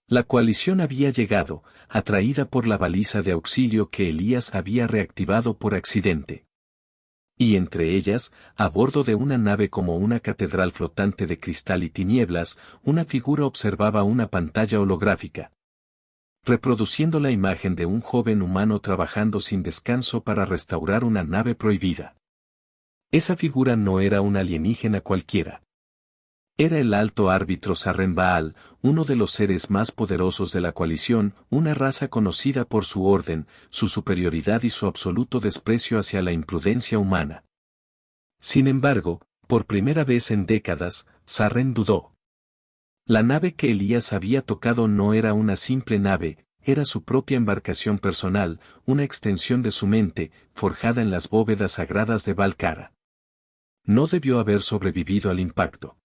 La coalición había llegado, atraída por la baliza de auxilio que Elías había reactivado por accidente. Y entre ellas, a bordo de una nave como una catedral flotante de cristal y tinieblas, una figura observaba una pantalla holográfica, reproduciendo la imagen de un joven humano trabajando sin descanso para restaurar una nave prohibida. Esa figura no era un alienígena cualquiera. Era el alto árbitro Sarren Baal, uno de los seres más poderosos de la coalición, una raza conocida por su orden, su superioridad y su absoluto desprecio hacia la imprudencia humana. Sin embargo, por primera vez en décadas, Sarren dudó. La nave que Elías había tocado no era una simple nave, era su propia embarcación personal, una extensión de su mente, forjada en las bóvedas sagradas de Valcara. No debió haber sobrevivido al impacto.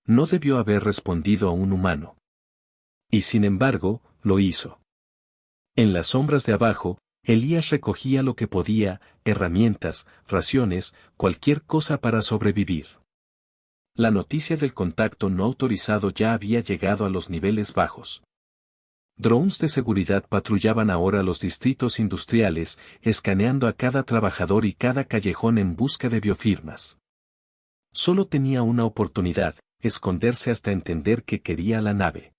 No debió haber respondido a un humano. Y sin embargo, lo hizo. En las sombras de abajo, Elías recogía lo que podía, herramientas, raciones, cualquier cosa para sobrevivir. La noticia del contacto no autorizado ya había llegado a los niveles bajos. Drones de seguridad patrullaban ahora los distritos industriales, escaneando a cada trabajador y cada callejón en busca de biofirmas. Solo tenía una oportunidad, esconderse hasta entender qué quería la nave.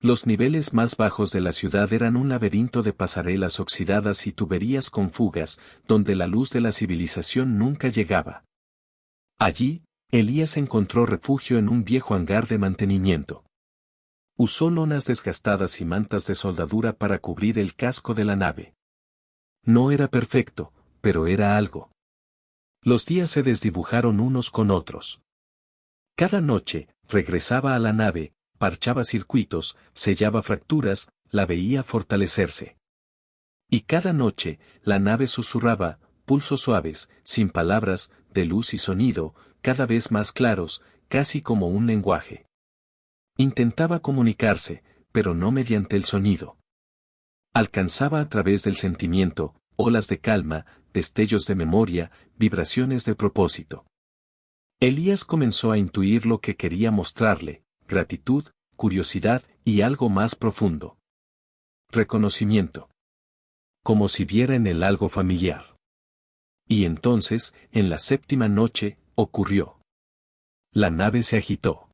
Los niveles más bajos de la ciudad eran un laberinto de pasarelas oxidadas y tuberías con fugas, donde la luz de la civilización nunca llegaba. Allí, Elías encontró refugio en un viejo hangar de mantenimiento. Usó lonas desgastadas y mantas de soldadura para cubrir el casco de la nave. No era perfecto, pero era algo. Los días se desdibujaron unos con otros. Cada noche, regresaba a la nave, parchaba circuitos, sellaba fracturas, la veía fortalecerse. Y cada noche, la nave susurraba, pulsos suaves, sin palabras, de luz y sonido, cada vez más claros, casi como un lenguaje. Intentaba comunicarse, pero no mediante el sonido. Alcanzaba a través del sentimiento, olas de calma, destellos de memoria, vibraciones de propósito. Elías comenzó a intuir lo que quería mostrarle: gratitud, curiosidad y algo más profundo. Reconocimiento. Como si viera en él algo familiar. Y entonces, en la séptima noche, ocurrió. La nave se agitó.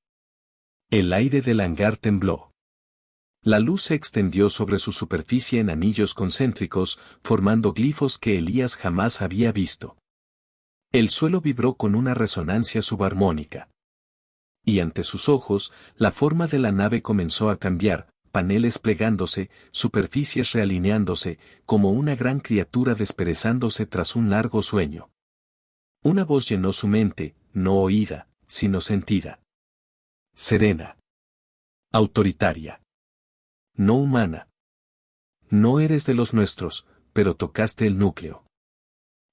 El aire del hangar tembló. La luz se extendió sobre su superficie en anillos concéntricos, formando glifos que Elías jamás había visto. El suelo vibró con una resonancia subarmónica. Y ante sus ojos, la forma de la nave comenzó a cambiar, paneles plegándose, superficies realineándose, como una gran criatura desperezándose tras un largo sueño. Una voz llenó su mente, no oída, sino sentida. Serena. Autoritaria. No humana. No eres de los nuestros, pero tocaste el núcleo.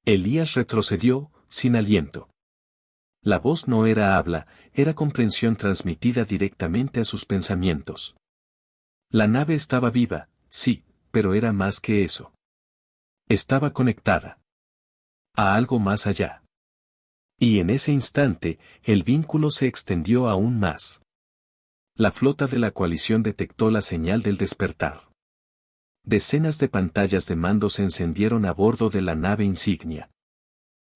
Elías retrocedió, sin aliento. La voz no era habla, era comprensión transmitida directamente a sus pensamientos. La nave estaba viva, sí, pero era más que eso. Estaba conectada a algo más allá. Y en ese instante, el vínculo se extendió aún más. La flota de la coalición detectó la señal del despertar. Decenas de pantallas de mando se encendieron a bordo de la nave insignia.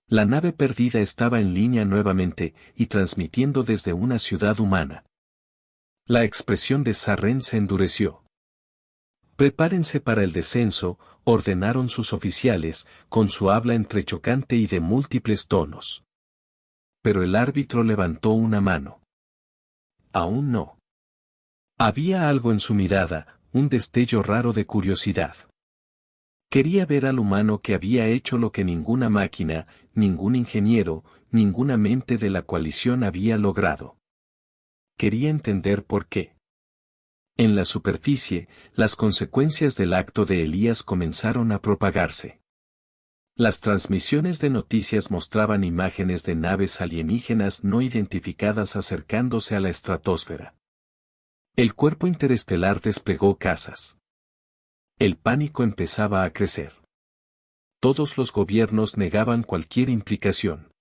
La nave perdida estaba en línea nuevamente y transmitiendo desde una ciudad humana. La expresión de Sarren se endureció. Prepárense para el descenso, ordenaron sus oficiales, con su habla entrechocante y de múltiples tonos. Pero el árbitro levantó una mano. Aún no. Había algo en su mirada, un destello raro de curiosidad. Quería ver al humano que había hecho lo que ninguna máquina, ningún ingeniero, ninguna mente de la coalición había logrado. Quería entender por qué. En la superficie, las consecuencias del acto de Elías comenzaron a propagarse. Las transmisiones de noticias mostraban imágenes de naves alienígenas no identificadas acercándose a la estratosfera. El cuerpo interestelar desplegó casas. El pánico empezaba a crecer. Todos los gobiernos negaban cualquier implicación.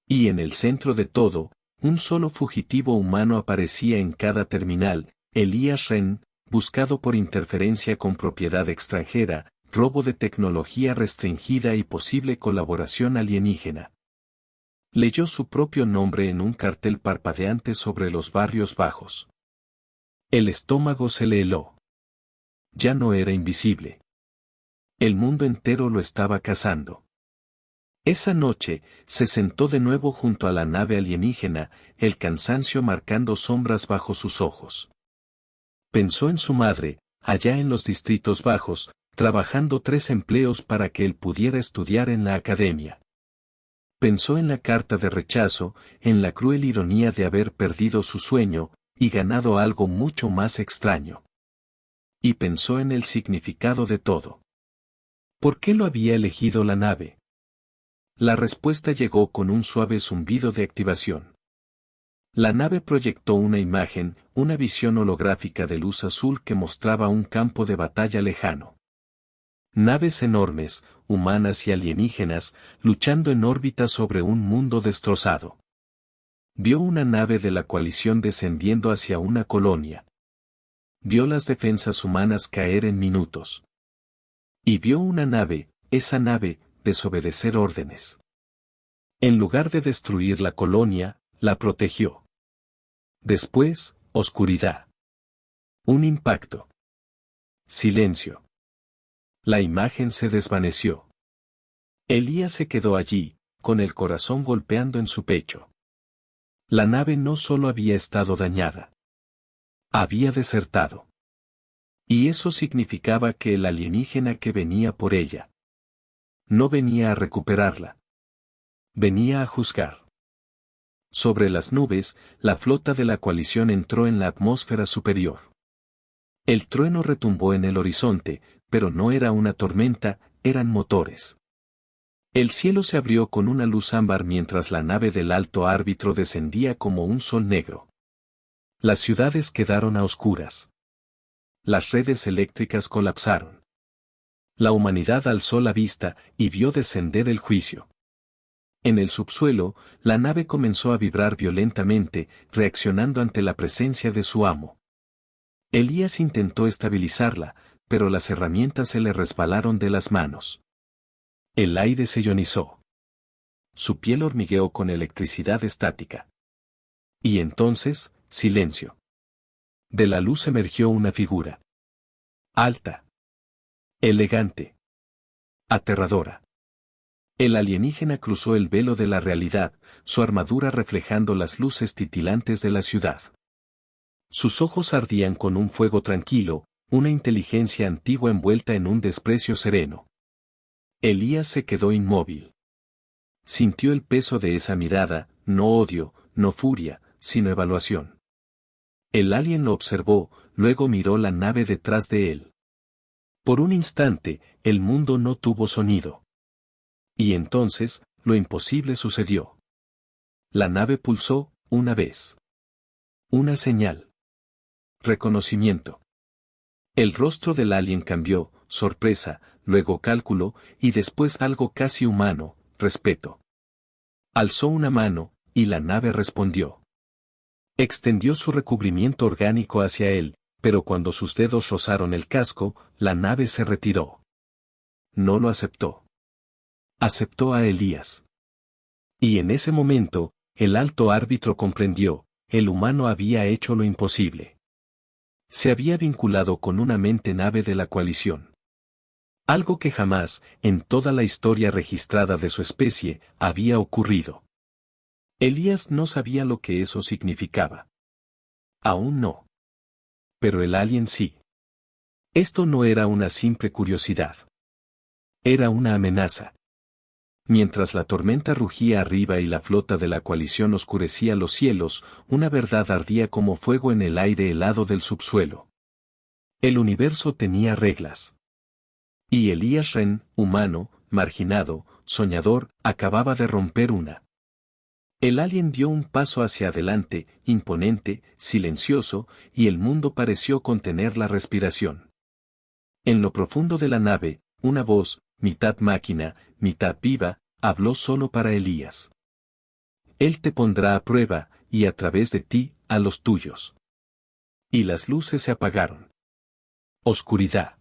Y en el centro de todo, un solo fugitivo humano aparecía en cada terminal: Elías Ren, buscado por interferencia con propiedad extranjera, robo de tecnología restringida y posible colaboración alienígena. Leyó su propio nombre en un cartel parpadeante sobre los barrios bajos. El estómago se le heló. Ya no era invisible. El mundo entero lo estaba cazando. Esa noche, se sentó de nuevo junto a la nave alienígena, el cansancio marcando sombras bajo sus ojos. Pensó en su madre, allá en los distritos bajos, trabajando 3 empleos para que él pudiera estudiar en la academia. Pensó en la carta de rechazo, en la cruel ironía de haber perdido su sueño, y ganado algo mucho más extraño. Y pensó en el significado de todo. ¿Por qué lo había elegido la nave? La respuesta llegó con un suave zumbido de activación. La nave proyectó una imagen, una visión holográfica de luz azul que mostraba un campo de batalla lejano. Naves enormes, humanas y alienígenas, luchando en órbita sobre un mundo destrozado. Vio una nave de la coalición descendiendo hacia una colonia. Vio las defensas humanas caer en minutos. Y vio una nave, esa nave, desobedecer órdenes. En lugar de destruir la colonia, la protegió. Después, oscuridad. Un impacto. Silencio. La imagen se desvaneció. Elías se quedó allí, con el corazón golpeando en su pecho. La nave no solo había estado dañada. Había desertado. Y eso significaba que el alienígena que venía por ella no venía a recuperarla. Venía a juzgar. Sobre las nubes, la flota de la coalición entró en la atmósfera superior. El trueno retumbó en el horizonte, pero no era una tormenta, eran motores. El cielo se abrió con una luz ámbar mientras la nave del alto árbitro descendía como un sol negro. Las ciudades quedaron a oscuras. Las redes eléctricas colapsaron. La humanidad alzó la vista y vio descender el juicio. En el subsuelo, la nave comenzó a vibrar violentamente, reaccionando ante la presencia de su amo. Elías intentó estabilizarla, pero las herramientas se le resbalaron de las manos. El aire se ionizó. Su piel hormigueó con electricidad estática. Y entonces, silencio. De la luz emergió una figura. Alta. Elegante. Aterradora. El alienígena cruzó el velo de la realidad, su armadura reflejando las luces titilantes de la ciudad. Sus ojos ardían con un fuego tranquilo, una inteligencia antigua envuelta en un desprecio sereno. Elías se quedó inmóvil. Sintió el peso de esa mirada, no odio, no furia, sino evaluación. El alien lo observó, luego miró la nave detrás de él. Por un instante, el mundo no tuvo sonido. Y entonces, lo imposible sucedió. La nave pulsó, una vez. Una señal. Reconocimiento. El rostro del alien cambió, sorpresa, luego cálculo, y después algo casi humano, respeto. Alzó una mano, y la nave respondió. Extendió su recubrimiento orgánico hacia él, pero cuando sus dedos rozaron el casco, la nave se retiró. No lo aceptó. Aceptó a Elías. Y en ese momento, el alto árbitro comprendió, el humano había hecho lo imposible. Se había vinculado con una mente nave de la coalición. Algo que jamás, en toda la historia registrada de su especie, había ocurrido. Elías no sabía lo que eso significaba. Aún no. Pero el alien sí. Esto no era una simple curiosidad. Era una amenaza. Mientras la tormenta rugía arriba y la flota de la coalición oscurecía los cielos, una verdad ardía como fuego en el aire helado del subsuelo. El universo tenía reglas. Y Elías Ren, humano, marginado, soñador, acababa de romper una. El alien dio un paso hacia adelante, imponente, silencioso, y el mundo pareció contener la respiración. En lo profundo de la nave, una voz, mitad máquina, mitad viva, habló solo para Elías. Él te pondrá a prueba, y a través de ti, a los tuyos. Y las luces se apagaron. Oscuridad.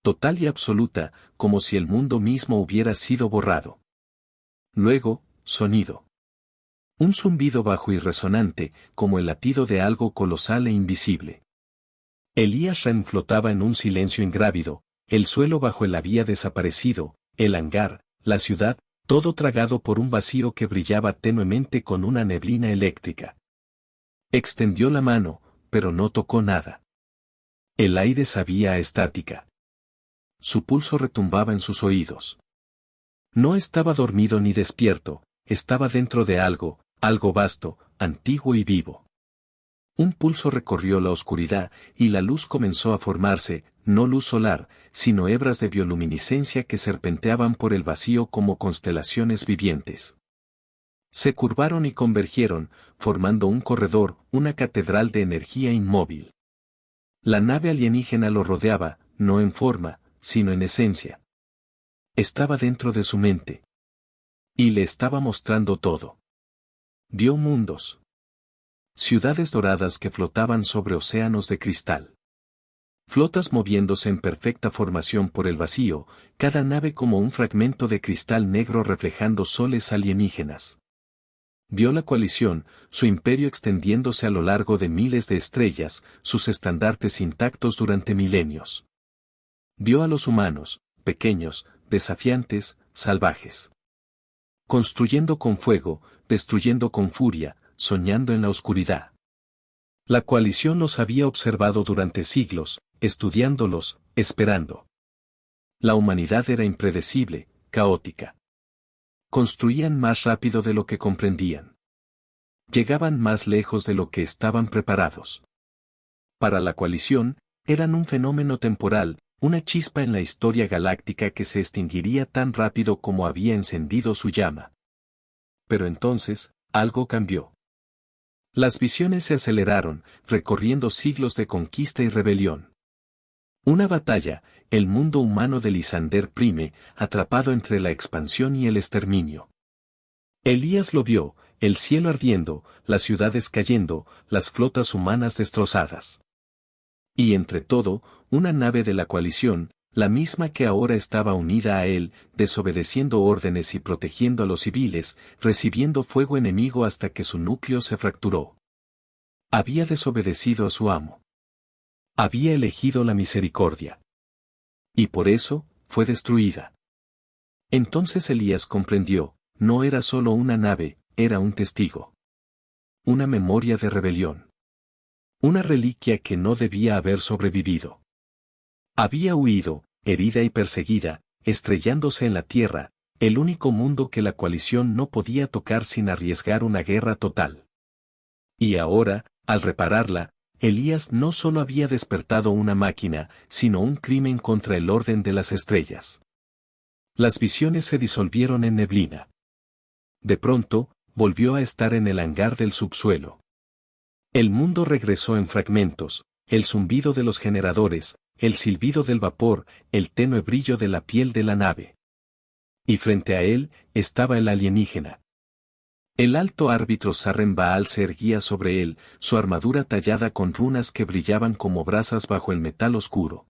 Total y absoluta, como si el mundo mismo hubiera sido borrado. Luego, sonido. Un zumbido bajo y resonante, como el latido de algo colosal e invisible. Elías Ren flotaba en un silencio ingrávido, el suelo bajo él había desaparecido, el hangar, la ciudad, todo tragado por un vacío que brillaba tenuemente con una neblina eléctrica. Extendió la mano, pero no tocó nada. El aire sabía a estática. Su pulso retumbaba en sus oídos. No estaba dormido ni despierto, estaba dentro de algo, algo vasto, antiguo y vivo. Un pulso recorrió la oscuridad, y la luz comenzó a formarse, no luz solar, sino hebras de bioluminiscencia que serpenteaban por el vacío como constelaciones vivientes. Se curvaron y convergieron, formando un corredor, una catedral de energía inmóvil. La nave alienígena lo rodeaba, no en forma, sino en esencia. Estaba dentro de su mente. Y le estaba mostrando todo. Vio mundos. Ciudades doradas que flotaban sobre océanos de cristal. Flotas moviéndose en perfecta formación por el vacío, cada nave como un fragmento de cristal negro reflejando soles alienígenas. Vio la coalición, su imperio extendiéndose a lo largo de miles de estrellas, sus estandartes intactos durante milenios. Vio a los humanos, pequeños, desafiantes, salvajes. Construyendo con fuego, destruyendo con furia, soñando en la oscuridad. La coalición los había observado durante siglos, estudiándolos, esperando. La humanidad era impredecible, caótica. Construían más rápido de lo que comprendían. Llegaban más lejos de lo que estaban preparados. Para la coalición, eran un fenómeno temporal, una chispa en la historia galáctica que se extinguiría tan rápido como había encendido su llama. Pero entonces, algo cambió. Las visiones se aceleraron, recorriendo siglos de conquista y rebelión. Una batalla, el mundo humano de Lisander Prime, atrapado entre la expansión y el exterminio. Elías lo vio, el cielo ardiendo, las ciudades cayendo, las flotas humanas destrozadas. Y entre todo, una nave de la coalición, la misma que ahora estaba unida a él, desobedeciendo órdenes y protegiendo a los civiles, recibiendo fuego enemigo hasta que su núcleo se fracturó. Había desobedecido a su amo. Había elegido la misericordia. Y por eso, fue destruida. Entonces Elías comprendió, no era solo una nave, era un testigo. Una memoria de rebelión. Una reliquia que no debía haber sobrevivido. Había huido, herida y perseguida, estrellándose en la tierra, el único mundo que la coalición no podía tocar sin arriesgar una guerra total. Y ahora, al repararla, Elías no solo había despertado una máquina, sino un crimen contra el orden de las estrellas. Las visiones se disolvieron en neblina. De pronto, volvió a estar en el hangar del subsuelo. El mundo regresó en fragmentos, el zumbido de los generadores, el silbido del vapor, el tenue brillo de la piel de la nave. Y frente a él, estaba el alienígena. El alto árbitro Sarren Baal se erguía sobre él, su armadura tallada con runas que brillaban como brasas bajo el metal oscuro.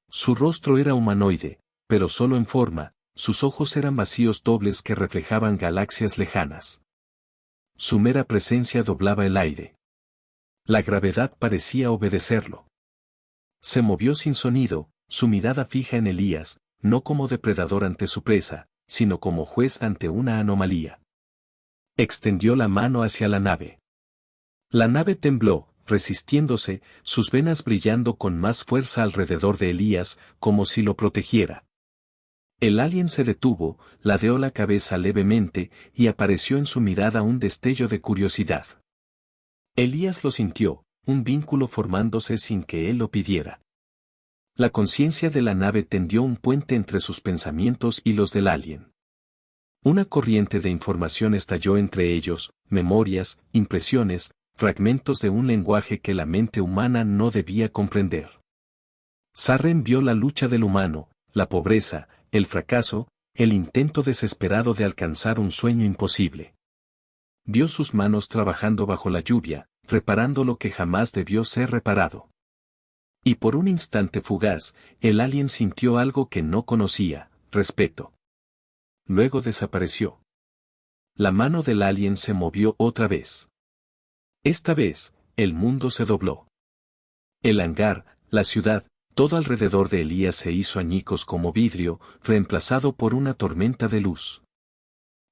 Su rostro era humanoide, pero solo en forma, sus ojos eran vacíos dobles que reflejaban galaxias lejanas. Su mera presencia doblaba el aire. La gravedad parecía obedecerlo. Se movió sin sonido, su mirada fija en Elías, no como depredador ante su presa, sino como juez ante una anomalía. Extendió la mano hacia la nave. La nave tembló, resistiéndose, sus venas brillando con más fuerza alrededor de Elías, como si lo protegiera. El alien se detuvo, ladeó la cabeza levemente, y apareció en su mirada un destello de curiosidad. Elías lo sintió, un vínculo formándose sin que él lo pidiera. La conciencia de la nave tendió un puente entre sus pensamientos y los del alien. Una corriente de información estalló entre ellos, memorias, impresiones, fragmentos de un lenguaje que la mente humana no debía comprender. Sarren vio la lucha del humano, la pobreza, el fracaso, el intento desesperado de alcanzar un sueño imposible. Vio sus manos trabajando bajo la lluvia, reparando lo que jamás debió ser reparado. Y por un instante fugaz, el alien sintió algo que no conocía, respeto. Luego desapareció. La mano del alien se movió otra vez. Esta vez, el mundo se dobló. El hangar, la ciudad, todo alrededor de Elías se hizo añicos como vidrio, reemplazado por una tormenta de luz.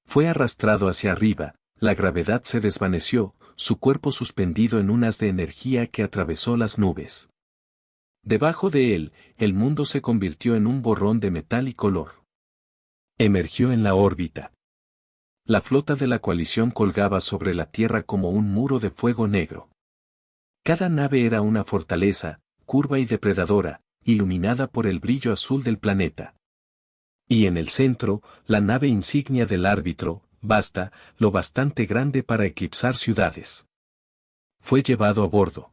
Fue arrastrado hacia arriba, la gravedad se desvaneció, su cuerpo suspendido en un haz de energía que atravesó las nubes. Debajo de él, el mundo se convirtió en un borrón de metal y color. Emergió en la órbita. La flota de la coalición colgaba sobre la Tierra como un muro de fuego negro. Cada nave era una fortaleza, curva y depredadora, iluminada por el brillo azul del planeta. Y en el centro, la nave insignia del árbitro, Vasta, lo bastante grande para eclipsar ciudades. Fue llevado a bordo.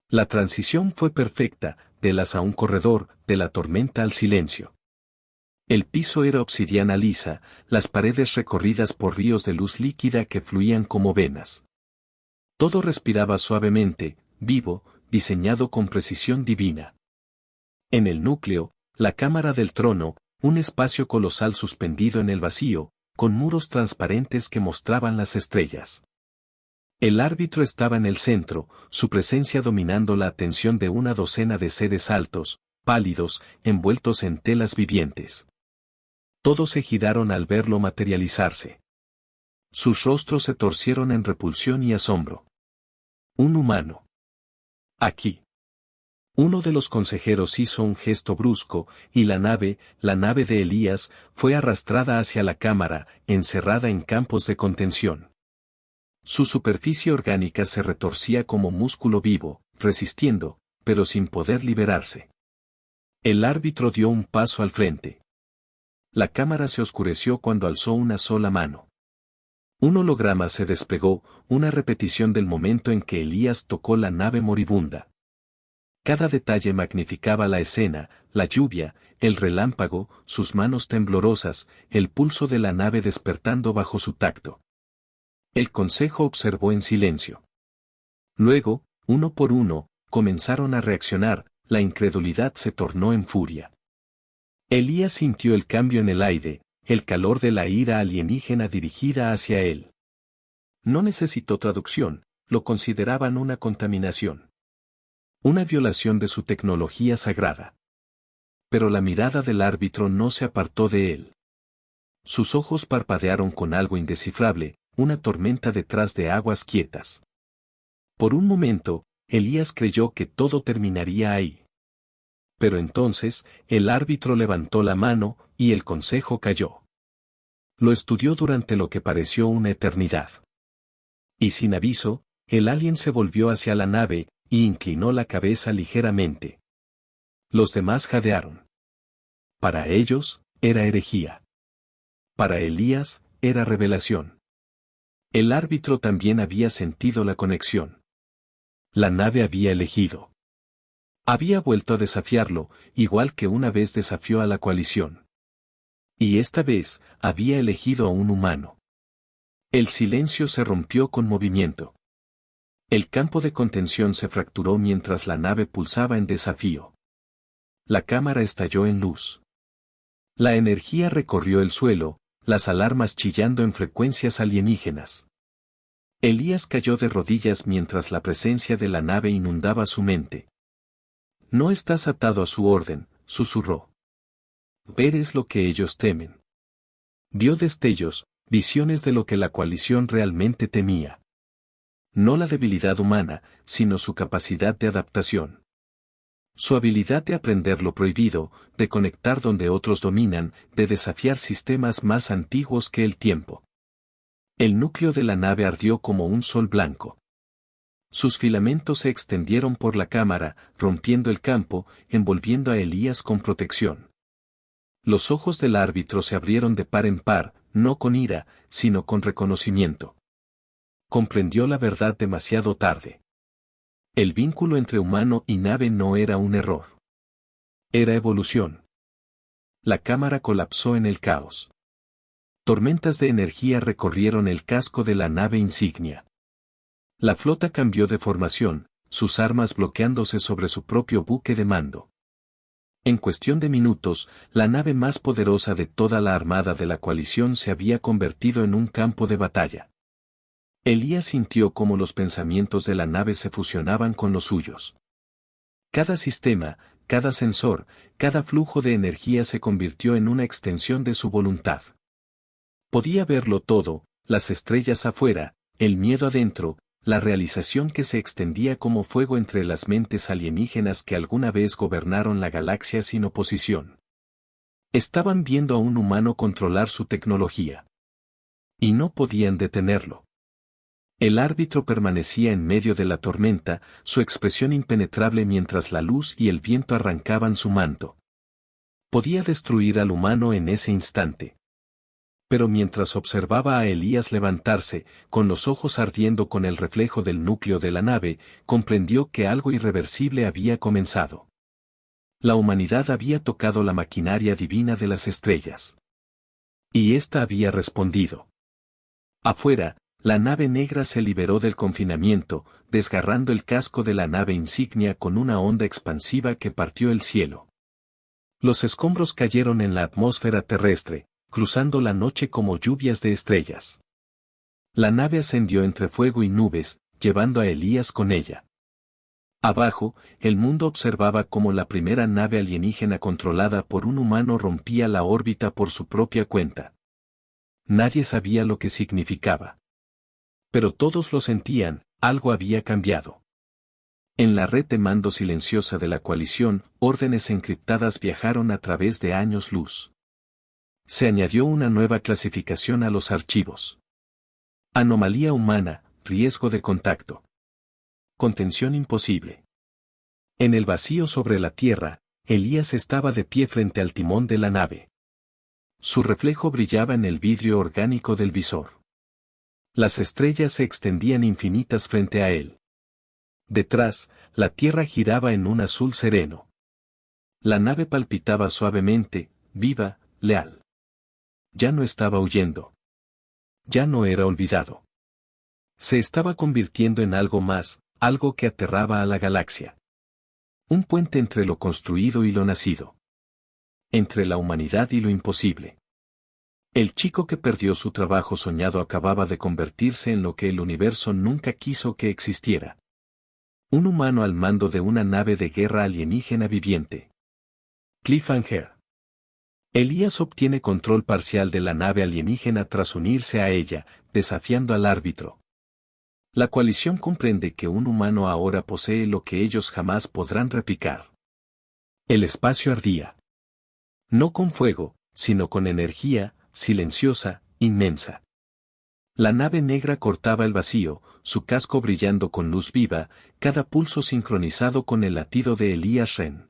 La transición fue perfecta, del haz a un corredor, de la tormenta al silencio. El piso era obsidiana lisa, las paredes recorridas por ríos de luz líquida que fluían como venas. Todo respiraba suavemente, vivo, diseñado con precisión divina. En el núcleo, la cámara del trono, un espacio colosal suspendido en el vacío, con muros transparentes que mostraban las estrellas. El árbitro estaba en el centro, su presencia dominando la atención de una docena de seres altos, pálidos, envueltos en telas vivientes. Todos se giraron al verlo materializarse. Sus rostros se torcieron en repulsión y asombro. Un humano. Aquí. Uno de los consejeros hizo un gesto brusco, y la nave de Elías, fue arrastrada hacia la cámara, encerrada en campos de contención. Su superficie orgánica se retorcía como músculo vivo, resistiendo, pero sin poder liberarse. El árbitro dio un paso al frente. La cámara se oscureció cuando alzó una sola mano. Un holograma se desplegó, una repetición del momento en que Elías tocó la nave moribunda. Cada detalle magnificaba la escena, la lluvia, el relámpago, sus manos temblorosas, el pulso de la nave despertando bajo su tacto. El consejo observó en silencio. Luego, uno por uno, comenzaron a reaccionar, la incredulidad se tornó en furia. Elías sintió el cambio en el aire, el calor de la ira alienígena dirigida hacia él. No necesitó traducción, lo consideraban una contaminación. Una violación de su tecnología sagrada. Pero la mirada del árbitro no se apartó de él. Sus ojos parpadearon con algo indescifrable, una tormenta detrás de aguas quietas. Por un momento, Elías creyó que todo terminaría ahí. Pero entonces, el árbitro levantó la mano, y el consejo cayó. Lo estudió durante lo que pareció una eternidad. Y sin aviso, el alien se volvió hacia la nave, y inclinó la cabeza ligeramente. Los demás jadearon. Para ellos, era herejía. Para Elías, era revelación. El árbitro también había sentido la conexión. La nave había elegido. Había vuelto a desafiarlo, igual que una vez desafió a la coalición. Y esta vez, había elegido a un humano. El silencio se rompió con movimiento. El campo de contención se fracturó mientras la nave pulsaba en desafío. La cámara estalló en luz. La energía recorrió el suelo, las alarmas chillando en frecuencias alienígenas. Elías cayó de rodillas mientras la presencia de la nave inundaba su mente. No estás atado a su orden, susurró. Ver es lo que ellos temen. Dio destellos, visiones de lo que la coalición realmente temía. No la debilidad humana, sino su capacidad de adaptación. Su habilidad de aprender lo prohibido, de conectar donde otros dominan, de desafiar sistemas más antiguos que el tiempo. El núcleo de la nave ardió como un sol blanco. Sus filamentos se extendieron por la cámara, rompiendo el campo, envolviendo a Elías con protección. Los ojos del árbitro se abrieron de par en par, no con ira, sino con reconocimiento. Comprendió la verdad demasiado tarde. El vínculo entre humano y nave no era un error. Era evolución. La cámara colapsó en el caos. Tormentas de energía recorrieron el casco de la nave insignia. La flota cambió de formación, sus armas bloqueándose sobre su propio buque de mando. En cuestión de minutos, la nave más poderosa de toda la armada de la coalición se había convertido en un campo de batalla. Elías sintió cómo los pensamientos de la nave se fusionaban con los suyos. Cada sistema, cada sensor, cada flujo de energía se convirtió en una extensión de su voluntad. Podía verlo todo, las estrellas afuera, el miedo adentro, la realización que se extendía como fuego entre las mentes alienígenas que alguna vez gobernaron la galaxia sin oposición. Estaban viendo a un humano controlar su tecnología. Y no podían detenerlo. El árbitro permanecía en medio de la tormenta, su expresión impenetrable mientras la luz y el viento arrancaban su manto. Podía destruir al humano en ese instante. Pero mientras observaba a Elías levantarse, con los ojos ardiendo con el reflejo del núcleo de la nave, comprendió que algo irreversible había comenzado. La humanidad había tocado la maquinaria divina de las estrellas. Y ésta había respondido. Afuera, la nave negra se liberó del confinamiento, desgarrando el casco de la nave insignia con una onda expansiva que partió el cielo. Los escombros cayeron en la atmósfera terrestre, cruzando la noche como lluvias de estrellas. La nave ascendió entre fuego y nubes, llevando a Elías con ella. Abajo, el mundo observaba cómo la primera nave alienígena controlada por un humano rompía la órbita por su propia cuenta. Nadie sabía lo que significaba. Pero todos lo sentían, algo había cambiado. En la red de mando silenciosa de la coalición, órdenes encriptadas viajaron a través de años luz. Se añadió una nueva clasificación a los archivos. Anomalía humana, riesgo de contacto. Contención imposible. En el vacío sobre la Tierra, Elías estaba de pie frente al timón de la nave. Su reflejo brillaba en el vidrio orgánico del visor. Las estrellas se extendían infinitas frente a él. Detrás, la Tierra giraba en un azul sereno. La nave palpitaba suavemente, viva, leal. Ya no estaba huyendo. Ya no era olvidado. Se estaba convirtiendo en algo más, algo que aterraba a la galaxia. Un puente entre lo construido y lo nacido. Entre la humanidad y lo imposible. El chico que perdió su trabajo soñado acababa de convertirse en lo que el universo nunca quiso que existiera. Un humano al mando de una nave de guerra alienígena viviente. Cliffhanger. Elías obtiene control parcial de la nave alienígena tras unirse a ella, desafiando al árbitro. La coalición comprende que un humano ahora posee lo que ellos jamás podrán replicar. El espacio ardía. No con fuego, sino con energía, silenciosa, inmensa. La nave negra cortaba el vacío, su casco brillando con luz viva, cada pulso sincronizado con el latido de Elías Ren.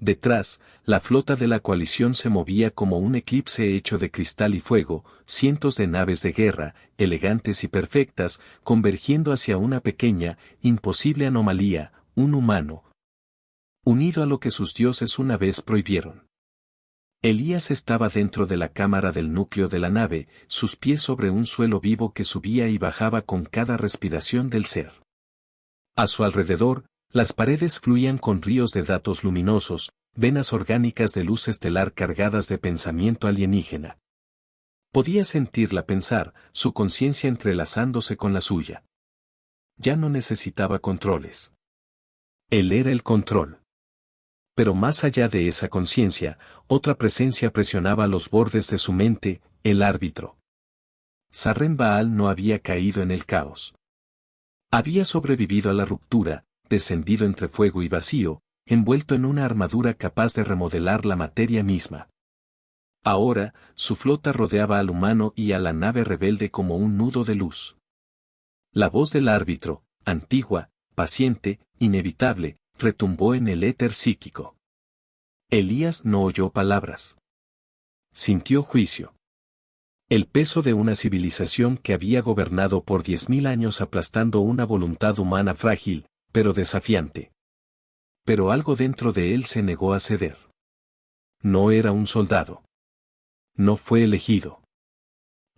Detrás, la flota de la coalición se movía como un eclipse hecho de cristal y fuego, cientos de naves de guerra, elegantes y perfectas, convergiendo hacia una pequeña, imposible anomalía, un humano, unido a lo que sus dioses una vez prohibieron. Elías estaba dentro de la cámara del núcleo de la nave, sus pies sobre un suelo vivo que subía y bajaba con cada respiración del ser. A su alrededor, las paredes fluían con ríos de datos luminosos, venas orgánicas de luz estelar cargadas de pensamiento alienígena. Podía sentirla pensar, su conciencia entrelazándose con la suya. Ya no necesitaba controles. Él era el control. Pero más allá de esa conciencia, otra presencia presionaba los bordes de su mente, el árbitro. Sarren Baal no había caído en el caos. Había sobrevivido a la ruptura, descendido entre fuego y vacío, envuelto en una armadura capaz de remodelar la materia misma. Ahora, su flota rodeaba al humano y a la nave rebelde como un nudo de luz. La voz del árbitro, antigua, paciente, inevitable, retumbó en el éter psíquico. Elías no oyó palabras. Sintió juicio. El peso de una civilización que había gobernado por 10.000 años aplastando una voluntad humana frágil, pero desafiante. Pero algo dentro de él se negó a ceder. No era un soldado. No fue elegido.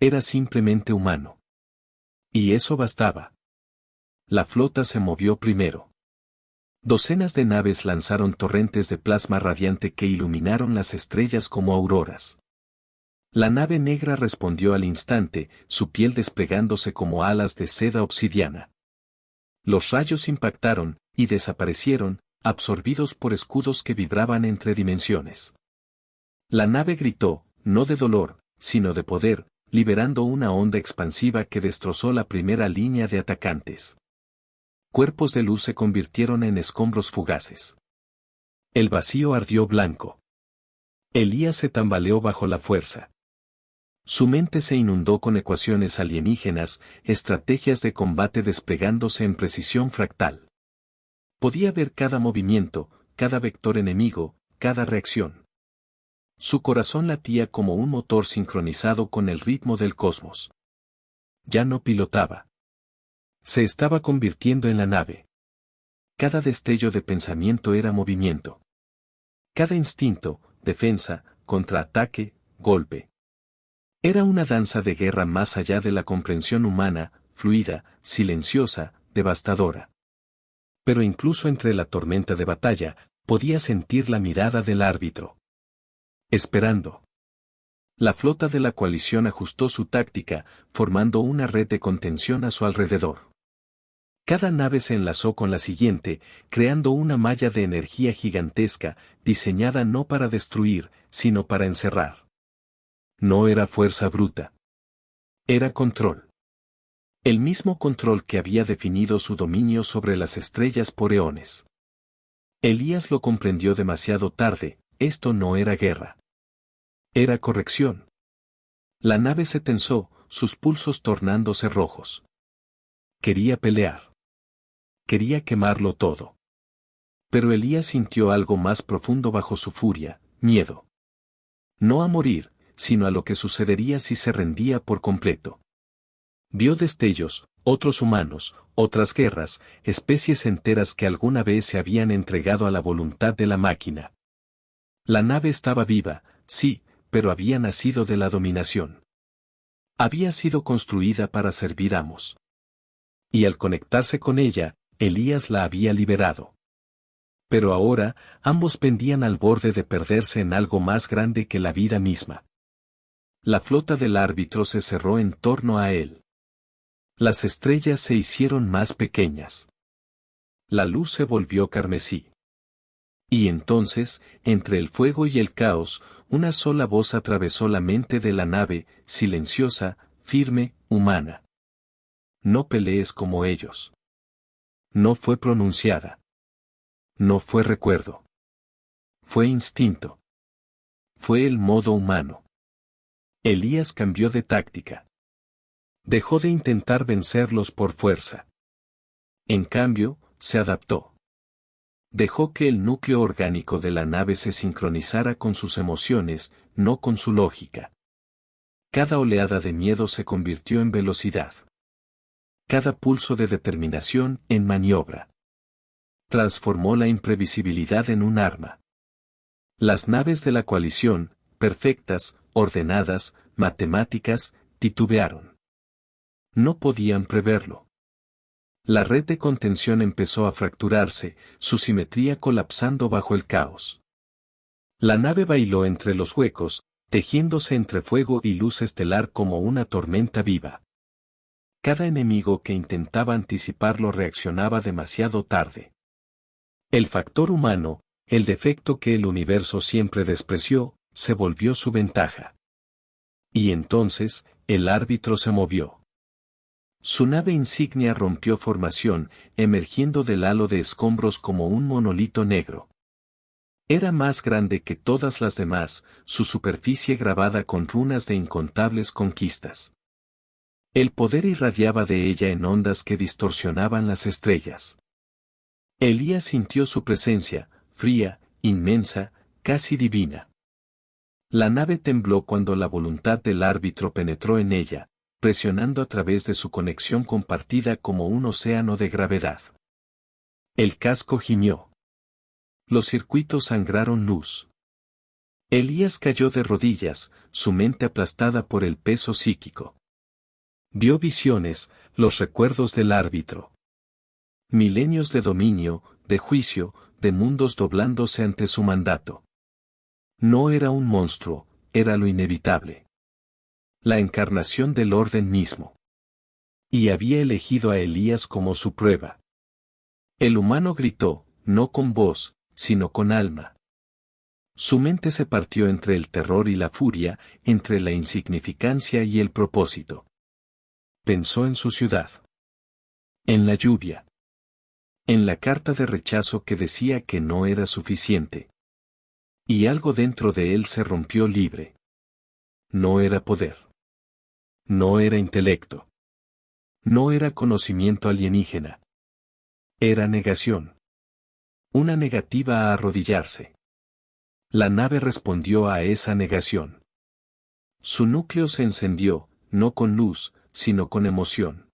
Era simplemente humano. Y eso bastaba. La flota se movió primero. Docenas de naves lanzaron torrentes de plasma radiante que iluminaron las estrellas como auroras. La nave negra respondió al instante, su piel desplegándose como alas de seda obsidiana. Los rayos impactaron, y desaparecieron, absorbidos por escudos que vibraban entre dimensiones. La nave gritó, no de dolor, sino de poder, liberando una onda expansiva que destrozó la primera línea de atacantes. Cuerpos de luz se convirtieron en escombros fugaces. El vacío ardió blanco. Elías se tambaleó bajo la fuerza. Su mente se inundó con ecuaciones alienígenas, estrategias de combate desplegándose en precisión fractal. Podía ver cada movimiento, cada vector enemigo, cada reacción. Su corazón latía como un motor sincronizado con el ritmo del cosmos. Ya no pilotaba. Se estaba convirtiendo en la nave. Cada destello de pensamiento era movimiento. Cada instinto, defensa, contraataque, golpe. Era una danza de guerra más allá de la comprensión humana, fluida, silenciosa, devastadora. Pero incluso entre la tormenta de batalla, podía sentir la mirada del árbitro. Esperando. La flota de la coalición ajustó su táctica, formando una red de contención a su alrededor. Cada nave se enlazó con la siguiente, creando una malla de energía gigantesca, diseñada no para destruir, sino para encerrar. No era fuerza bruta. Era control. El mismo control que había definido su dominio sobre las estrellas por eones. Elías lo comprendió demasiado tarde, esto no era guerra. Era corrección. La nave se tensó, sus pulsos tornándose rojos. Quería pelear. Quería quemarlo todo. Pero Elías sintió algo más profundo bajo su furia, miedo. No a morir, sino a lo que sucedería si se rendía por completo. Vio destellos, otros humanos, otras guerras, especies enteras que alguna vez se habían entregado a la voluntad de la máquina. La nave estaba viva, sí, pero había nacido de la dominación. Había sido construida para servir amos. Y al conectarse con ella, Elías la había liberado. Pero ahora, ambos pendían al borde de perderse en algo más grande que la vida misma. La flota del árbitro se cerró en torno a él. Las estrellas se hicieron más pequeñas. La luz se volvió carmesí. Y entonces, entre el fuego y el caos, una sola voz atravesó la mente de la nave, silenciosa, firme, humana. No pelees como ellos. No fue pronunciada. No fue recuerdo. Fue instinto. Fue el modo humano. Elías cambió de táctica. Dejó de intentar vencerlos por fuerza. En cambio, se adaptó. Dejó que el núcleo orgánico de la nave se sincronizara con sus emociones, no con su lógica. Cada oleada de miedo se convirtió en velocidad. Cada pulso de determinación en maniobra. Transformó la imprevisibilidad en un arma. Las naves de la coalición, perfectas, ordenadas, matemáticas, titubearon. No podían preverlo. La red de contención empezó a fracturarse, su simetría colapsando bajo el caos. La nave bailó entre los huecos, tejiéndose entre fuego y luz estelar como una tormenta viva. Cada enemigo que intentaba anticiparlo reaccionaba demasiado tarde. El factor humano, el defecto que el universo siempre despreció, se volvió su ventaja. Y entonces, el árbitro se movió. Su nave insignia rompió formación, emergiendo del halo de escombros como un monolito negro. Era más grande que todas las demás, su superficie grabada con runas de incontables conquistas. El poder irradiaba de ella en ondas que distorsionaban las estrellas. Elías sintió su presencia, fría, inmensa, casi divina. La nave tembló cuando la voluntad del árbitro penetró en ella, presionando a través de su conexión compartida como un océano de gravedad. El casco gimió. Los circuitos sangraron luz. Elías cayó de rodillas, su mente aplastada por el peso psíquico. Vio visiones, los recuerdos del árbitro. Milenios de dominio, de juicio, de mundos doblándose ante su mandato. No era un monstruo, era lo inevitable. La encarnación del orden mismo. Y había elegido a Elías como su prueba. El humano gritó, no con voz, sino con alma. Su mente se partió entre el terror y la furia, entre la insignificancia y el propósito. Pensó en su ciudad. En la lluvia. En la carta de rechazo que decía que no era suficiente. Y algo dentro de él se rompió libre. No era poder. No era intelecto. No era conocimiento alienígena. Era negación. Una negativa a arrodillarse. La nave respondió a esa negación. Su núcleo se encendió, no con luz, sino con emoción.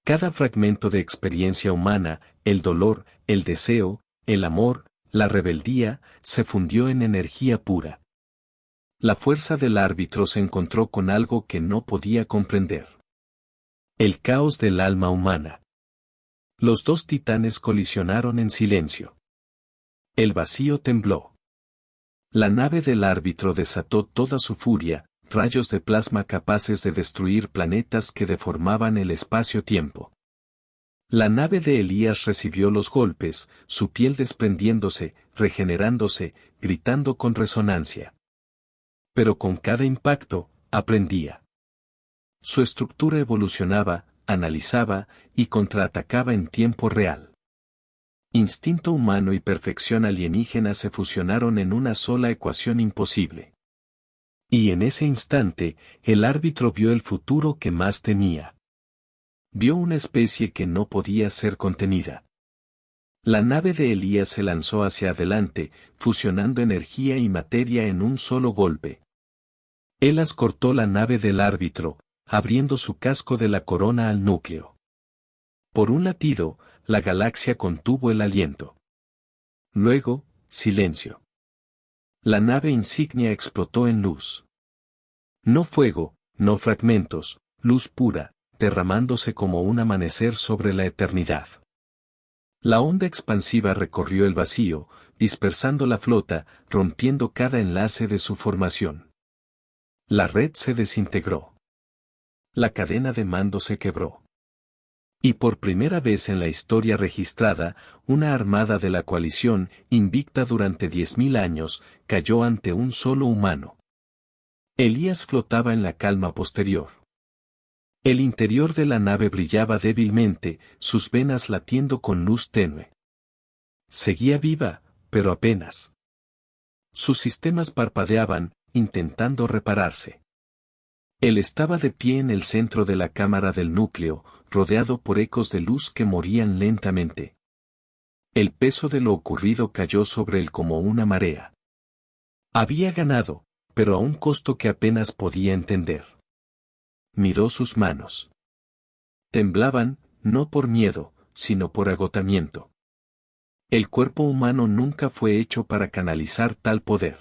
Cada fragmento de experiencia humana, el dolor, el deseo, el amor, la rebeldía, se fundió en energía pura. La fuerza del árbitro se encontró con algo que no podía comprender. El caos del alma humana. Los dos titanes colisionaron en silencio. El vacío tembló. La nave del árbitro desató toda su furia, rayos de plasma capaces de destruir planetas que deformaban el espacio-tiempo. La nave de Elías recibió los golpes, su piel desprendiéndose, regenerándose, gritando con resonancia. Pero con cada impacto, aprendía. Su estructura evolucionaba, analizaba, y contraatacaba en tiempo real. Instinto humano y perfección alienígena se fusionaron en una sola ecuación imposible. Y en ese instante, el árbitro vio el futuro que más temía. Vio una especie que no podía ser contenida. La nave de Elías se lanzó hacia adelante, fusionando energía y materia en un solo golpe. Él cortó la nave del árbitro, abriendo su casco de la corona al núcleo. Por un latido, la galaxia contuvo el aliento. Luego, silencio. La nave insignia explotó en luz. No fuego, no fragmentos, luz pura, derramándose como un amanecer sobre la eternidad. La onda expansiva recorrió el vacío, dispersando la flota, rompiendo cada enlace de su formación. La red se desintegró. La cadena de mando se quebró. Y por primera vez en la historia registrada, una armada de la coalición, invicta durante 10.000 años, cayó ante un solo humano. Elías flotaba en la calma posterior. El interior de la nave brillaba débilmente, sus venas latiendo con luz tenue. Seguía viva, pero apenas. Sus sistemas parpadeaban, intentando repararse. Él estaba de pie en el centro de la cámara del núcleo, rodeado por ecos de luz que morían lentamente. El peso de lo ocurrido cayó sobre él como una marea. Había ganado, pero a un costo que apenas podía entender. Miró sus manos. Temblaban, no por miedo, sino por agotamiento. El cuerpo humano nunca fue hecho para canalizar tal poder.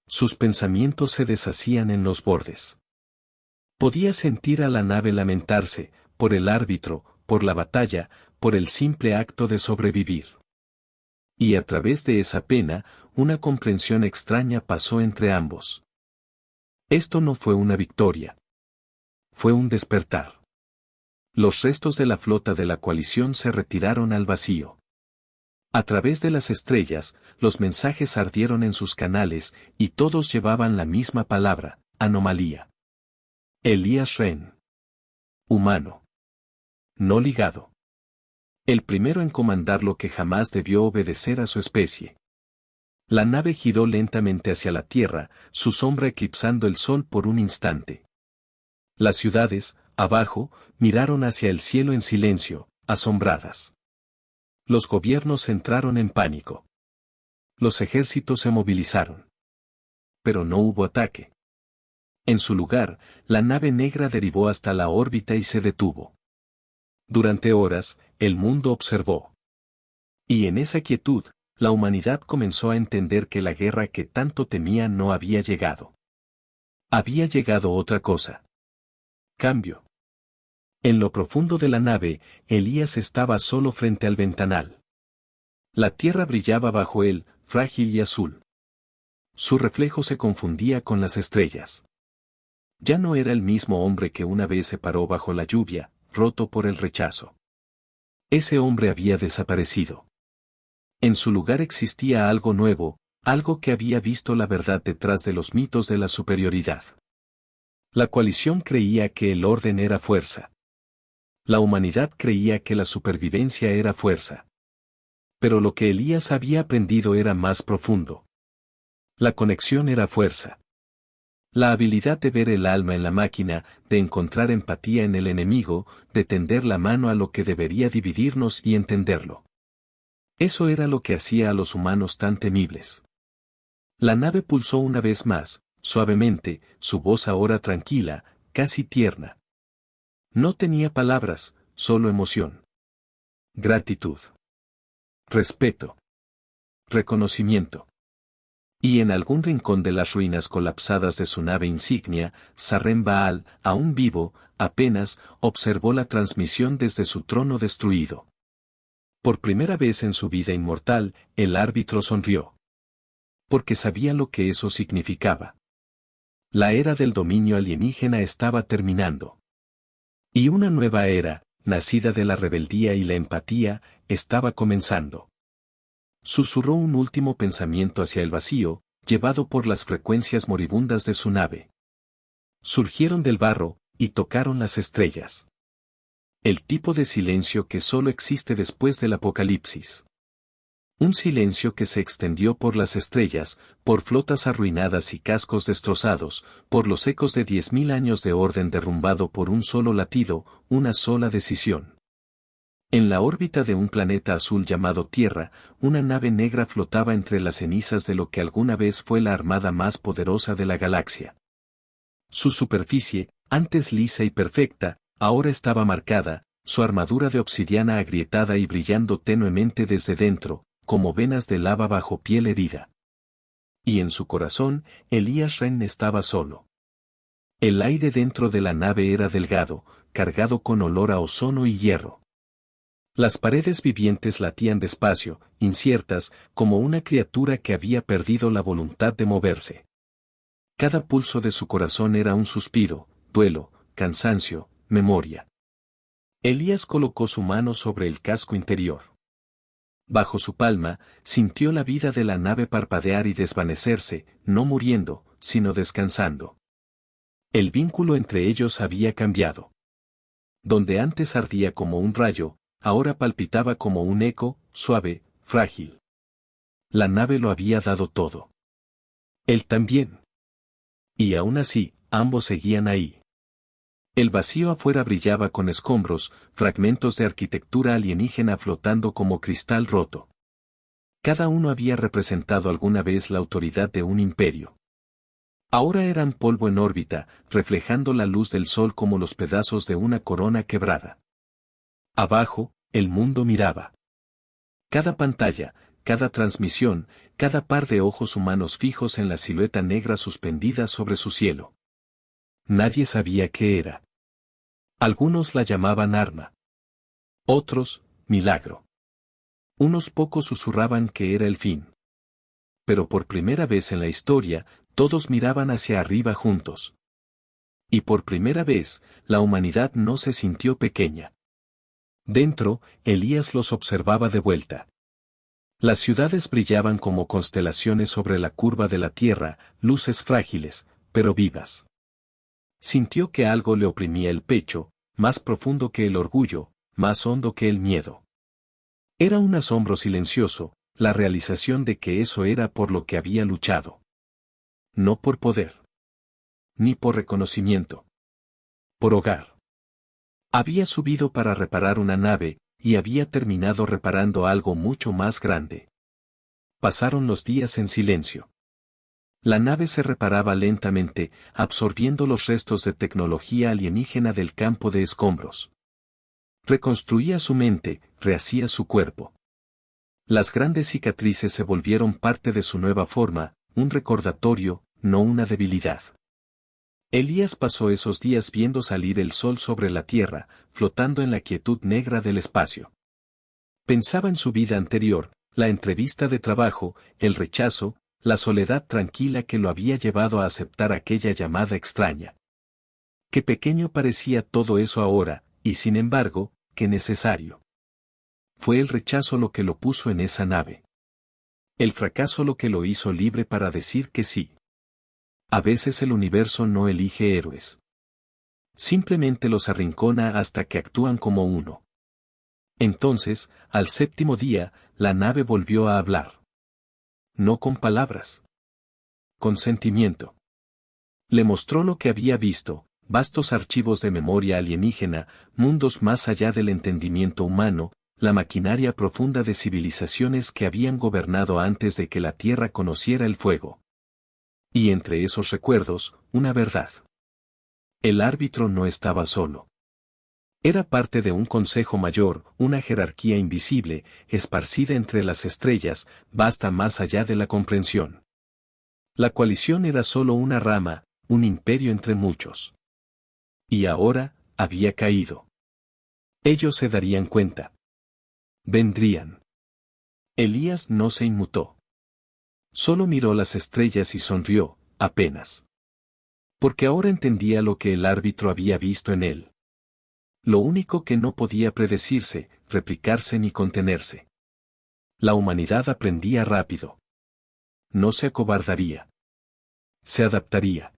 Sus pensamientos se deshacían en los bordes. Podía sentir a la nave lamentarse, por el árbitro, por la batalla, por el simple acto de sobrevivir. Y a través de esa pena, una comprensión extraña pasó entre ambos. Esto no fue una victoria. Fue un despertar. Los restos de la flota de la coalición se retiraron al vacío. A través de las estrellas, los mensajes ardieron en sus canales, y todos llevaban la misma palabra: anomalía. Elías Ren. Humano. No ligado. El primero en comandar lo que jamás debió obedecer a su especie. La nave giró lentamente hacia la Tierra, su sombra eclipsando el sol por un instante. Las ciudades, abajo, miraron hacia el cielo en silencio, asombradas. Los gobiernos entraron en pánico. Los ejércitos se movilizaron. Pero no hubo ataque. En su lugar, la nave negra derivó hasta la órbita y se detuvo. Durante horas, el mundo observó. Y en esa quietud, la humanidad comenzó a entender que la guerra que tanto temía no había llegado. Había llegado otra cosa. Cambio. En lo profundo de la nave, Elías estaba solo frente al ventanal. La tierra brillaba bajo él, frágil y azul. Su reflejo se confundía con las estrellas. Ya no era el mismo hombre que una vez se paró bajo la lluvia, roto por el rechazo. Ese hombre había desaparecido. En su lugar existía algo nuevo, algo que había visto la verdad detrás de los mitos de la superioridad. La coalición creía que el orden era fuerza. La humanidad creía que la supervivencia era fuerza. Pero lo que Elías había aprendido era más profundo. La conexión era fuerza. La habilidad de ver el alma en la máquina, de encontrar empatía en el enemigo, de tender la mano a lo que debería dividirnos y entenderlo. Eso era lo que hacía a los humanos tan temibles. La nave pulsó una vez más, suavemente, su voz ahora tranquila, casi tierna. No tenía palabras, solo emoción. Gratitud. Respeto. Reconocimiento. Y en algún rincón de las ruinas colapsadas de su nave insignia, Sarren Baal, aún vivo, apenas, observó la transmisión desde su trono destruido. Por primera vez en su vida inmortal, el árbitro sonrió. porque sabía lo que eso significaba. La era del dominio alienígena estaba terminando. Y una nueva era, nacida de la rebeldía y la empatía, estaba comenzando. Susurró un último pensamiento hacia el vacío, llevado por las frecuencias moribundas de su nave. Surgieron del barro, y tocaron las estrellas. El tipo de silencio que solo existe después del apocalipsis. Un silencio que se extendió por las estrellas, por flotas arruinadas y cascos destrozados, por los ecos de 10.000 años de orden derrumbado por un solo latido, una sola decisión. En la órbita de un planeta azul llamado Tierra, una nave negra flotaba entre las cenizas de lo que alguna vez fue la armada más poderosa de la galaxia. Su superficie, antes lisa y perfecta, ahora estaba marcada, su armadura de obsidiana agrietada y brillando tenuemente desde dentro, como venas de lava bajo piel herida. Y en su corazón, Elías Ren estaba solo. El aire dentro de la nave era delgado, cargado con olor a ozono y hierro. Las paredes vivientes latían despacio, inciertas, como una criatura que había perdido la voluntad de moverse. Cada pulso de su corazón era un suspiro, duelo, cansancio, memoria. Elías colocó su mano sobre el casco interior. Bajo su palma, sintió la vida de la nave parpadear y desvanecerse, no muriendo, sino descansando. El vínculo entre ellos había cambiado. Donde antes ardía como un rayo, ahora palpitaba como un eco, suave, frágil. La nave lo había dado todo. Él también. Y aún así, ambos seguían ahí. El vacío afuera brillaba con escombros, fragmentos de arquitectura alienígena flotando como cristal roto. Cada uno había representado alguna vez la autoridad de un imperio. Ahora eran polvo en órbita, reflejando la luz del sol como los pedazos de una corona quebrada. Abajo, el mundo miraba. Cada pantalla, cada transmisión, cada par de ojos humanos fijos en la silueta negra suspendida sobre su cielo. Nadie sabía qué era. Algunos la llamaban arma. Otros, milagro. Unos pocos susurraban que era el fin. Pero por primera vez en la historia, todos miraban hacia arriba juntos. Y por primera vez, la humanidad no se sintió pequeña. Dentro, Elías los observaba de vuelta. Las ciudades brillaban como constelaciones sobre la curva de la tierra, luces frágiles, pero vivas. Sintió que algo le oprimía el pecho, más profundo que el orgullo, más hondo que el miedo. Era un asombro silencioso, la realización de que eso era por lo que había luchado. No por poder. Ni por reconocimiento. Por hogar. Había subido para reparar una nave, y había terminado reparando algo mucho más grande. Pasaron los días en silencio. La nave se reparaba lentamente, absorbiendo los restos de tecnología alienígena del campo de escombros. Reconstruía su mente, rehacía su cuerpo. Las grandes cicatrices se volvieron parte de su nueva forma, un recordatorio, no una debilidad. Elías pasó esos días viendo salir el sol sobre la tierra, flotando en la quietud negra del espacio. Pensaba en su vida anterior, la entrevista de trabajo, el rechazo, la soledad tranquila que lo había llevado a aceptar aquella llamada extraña. Qué pequeño parecía todo eso ahora, y sin embargo, qué necesario. Fue el rechazo lo que lo puso en esa nave. El fracaso lo que lo hizo libre para decir que sí. A veces el universo no elige héroes. Simplemente los arrincona hasta que actúan como uno. Entonces, al séptimo día, la nave volvió a hablar. No con palabras. Con sentimiento. Le mostró lo que había visto, vastos archivos de memoria alienígena, mundos más allá del entendimiento humano, la maquinaria profunda de civilizaciones que habían gobernado antes de que la Tierra conociera el fuego. Y entre esos recuerdos, una verdad. El árbitro no estaba solo. Era parte de un consejo mayor, una jerarquía invisible, esparcida entre las estrellas, vasta más allá de la comprensión. La coalición era solo una rama, un imperio entre muchos. Y ahora, había caído. Ellos se darían cuenta. Vendrían. Elías no se inmutó. Solo miró las estrellas y sonrió, apenas. Porque ahora entendía lo que el árbitro había visto en él. Lo único que no podía predecirse, replicarse ni contenerse. La humanidad aprendía rápido. No se acobardaría. Se adaptaría.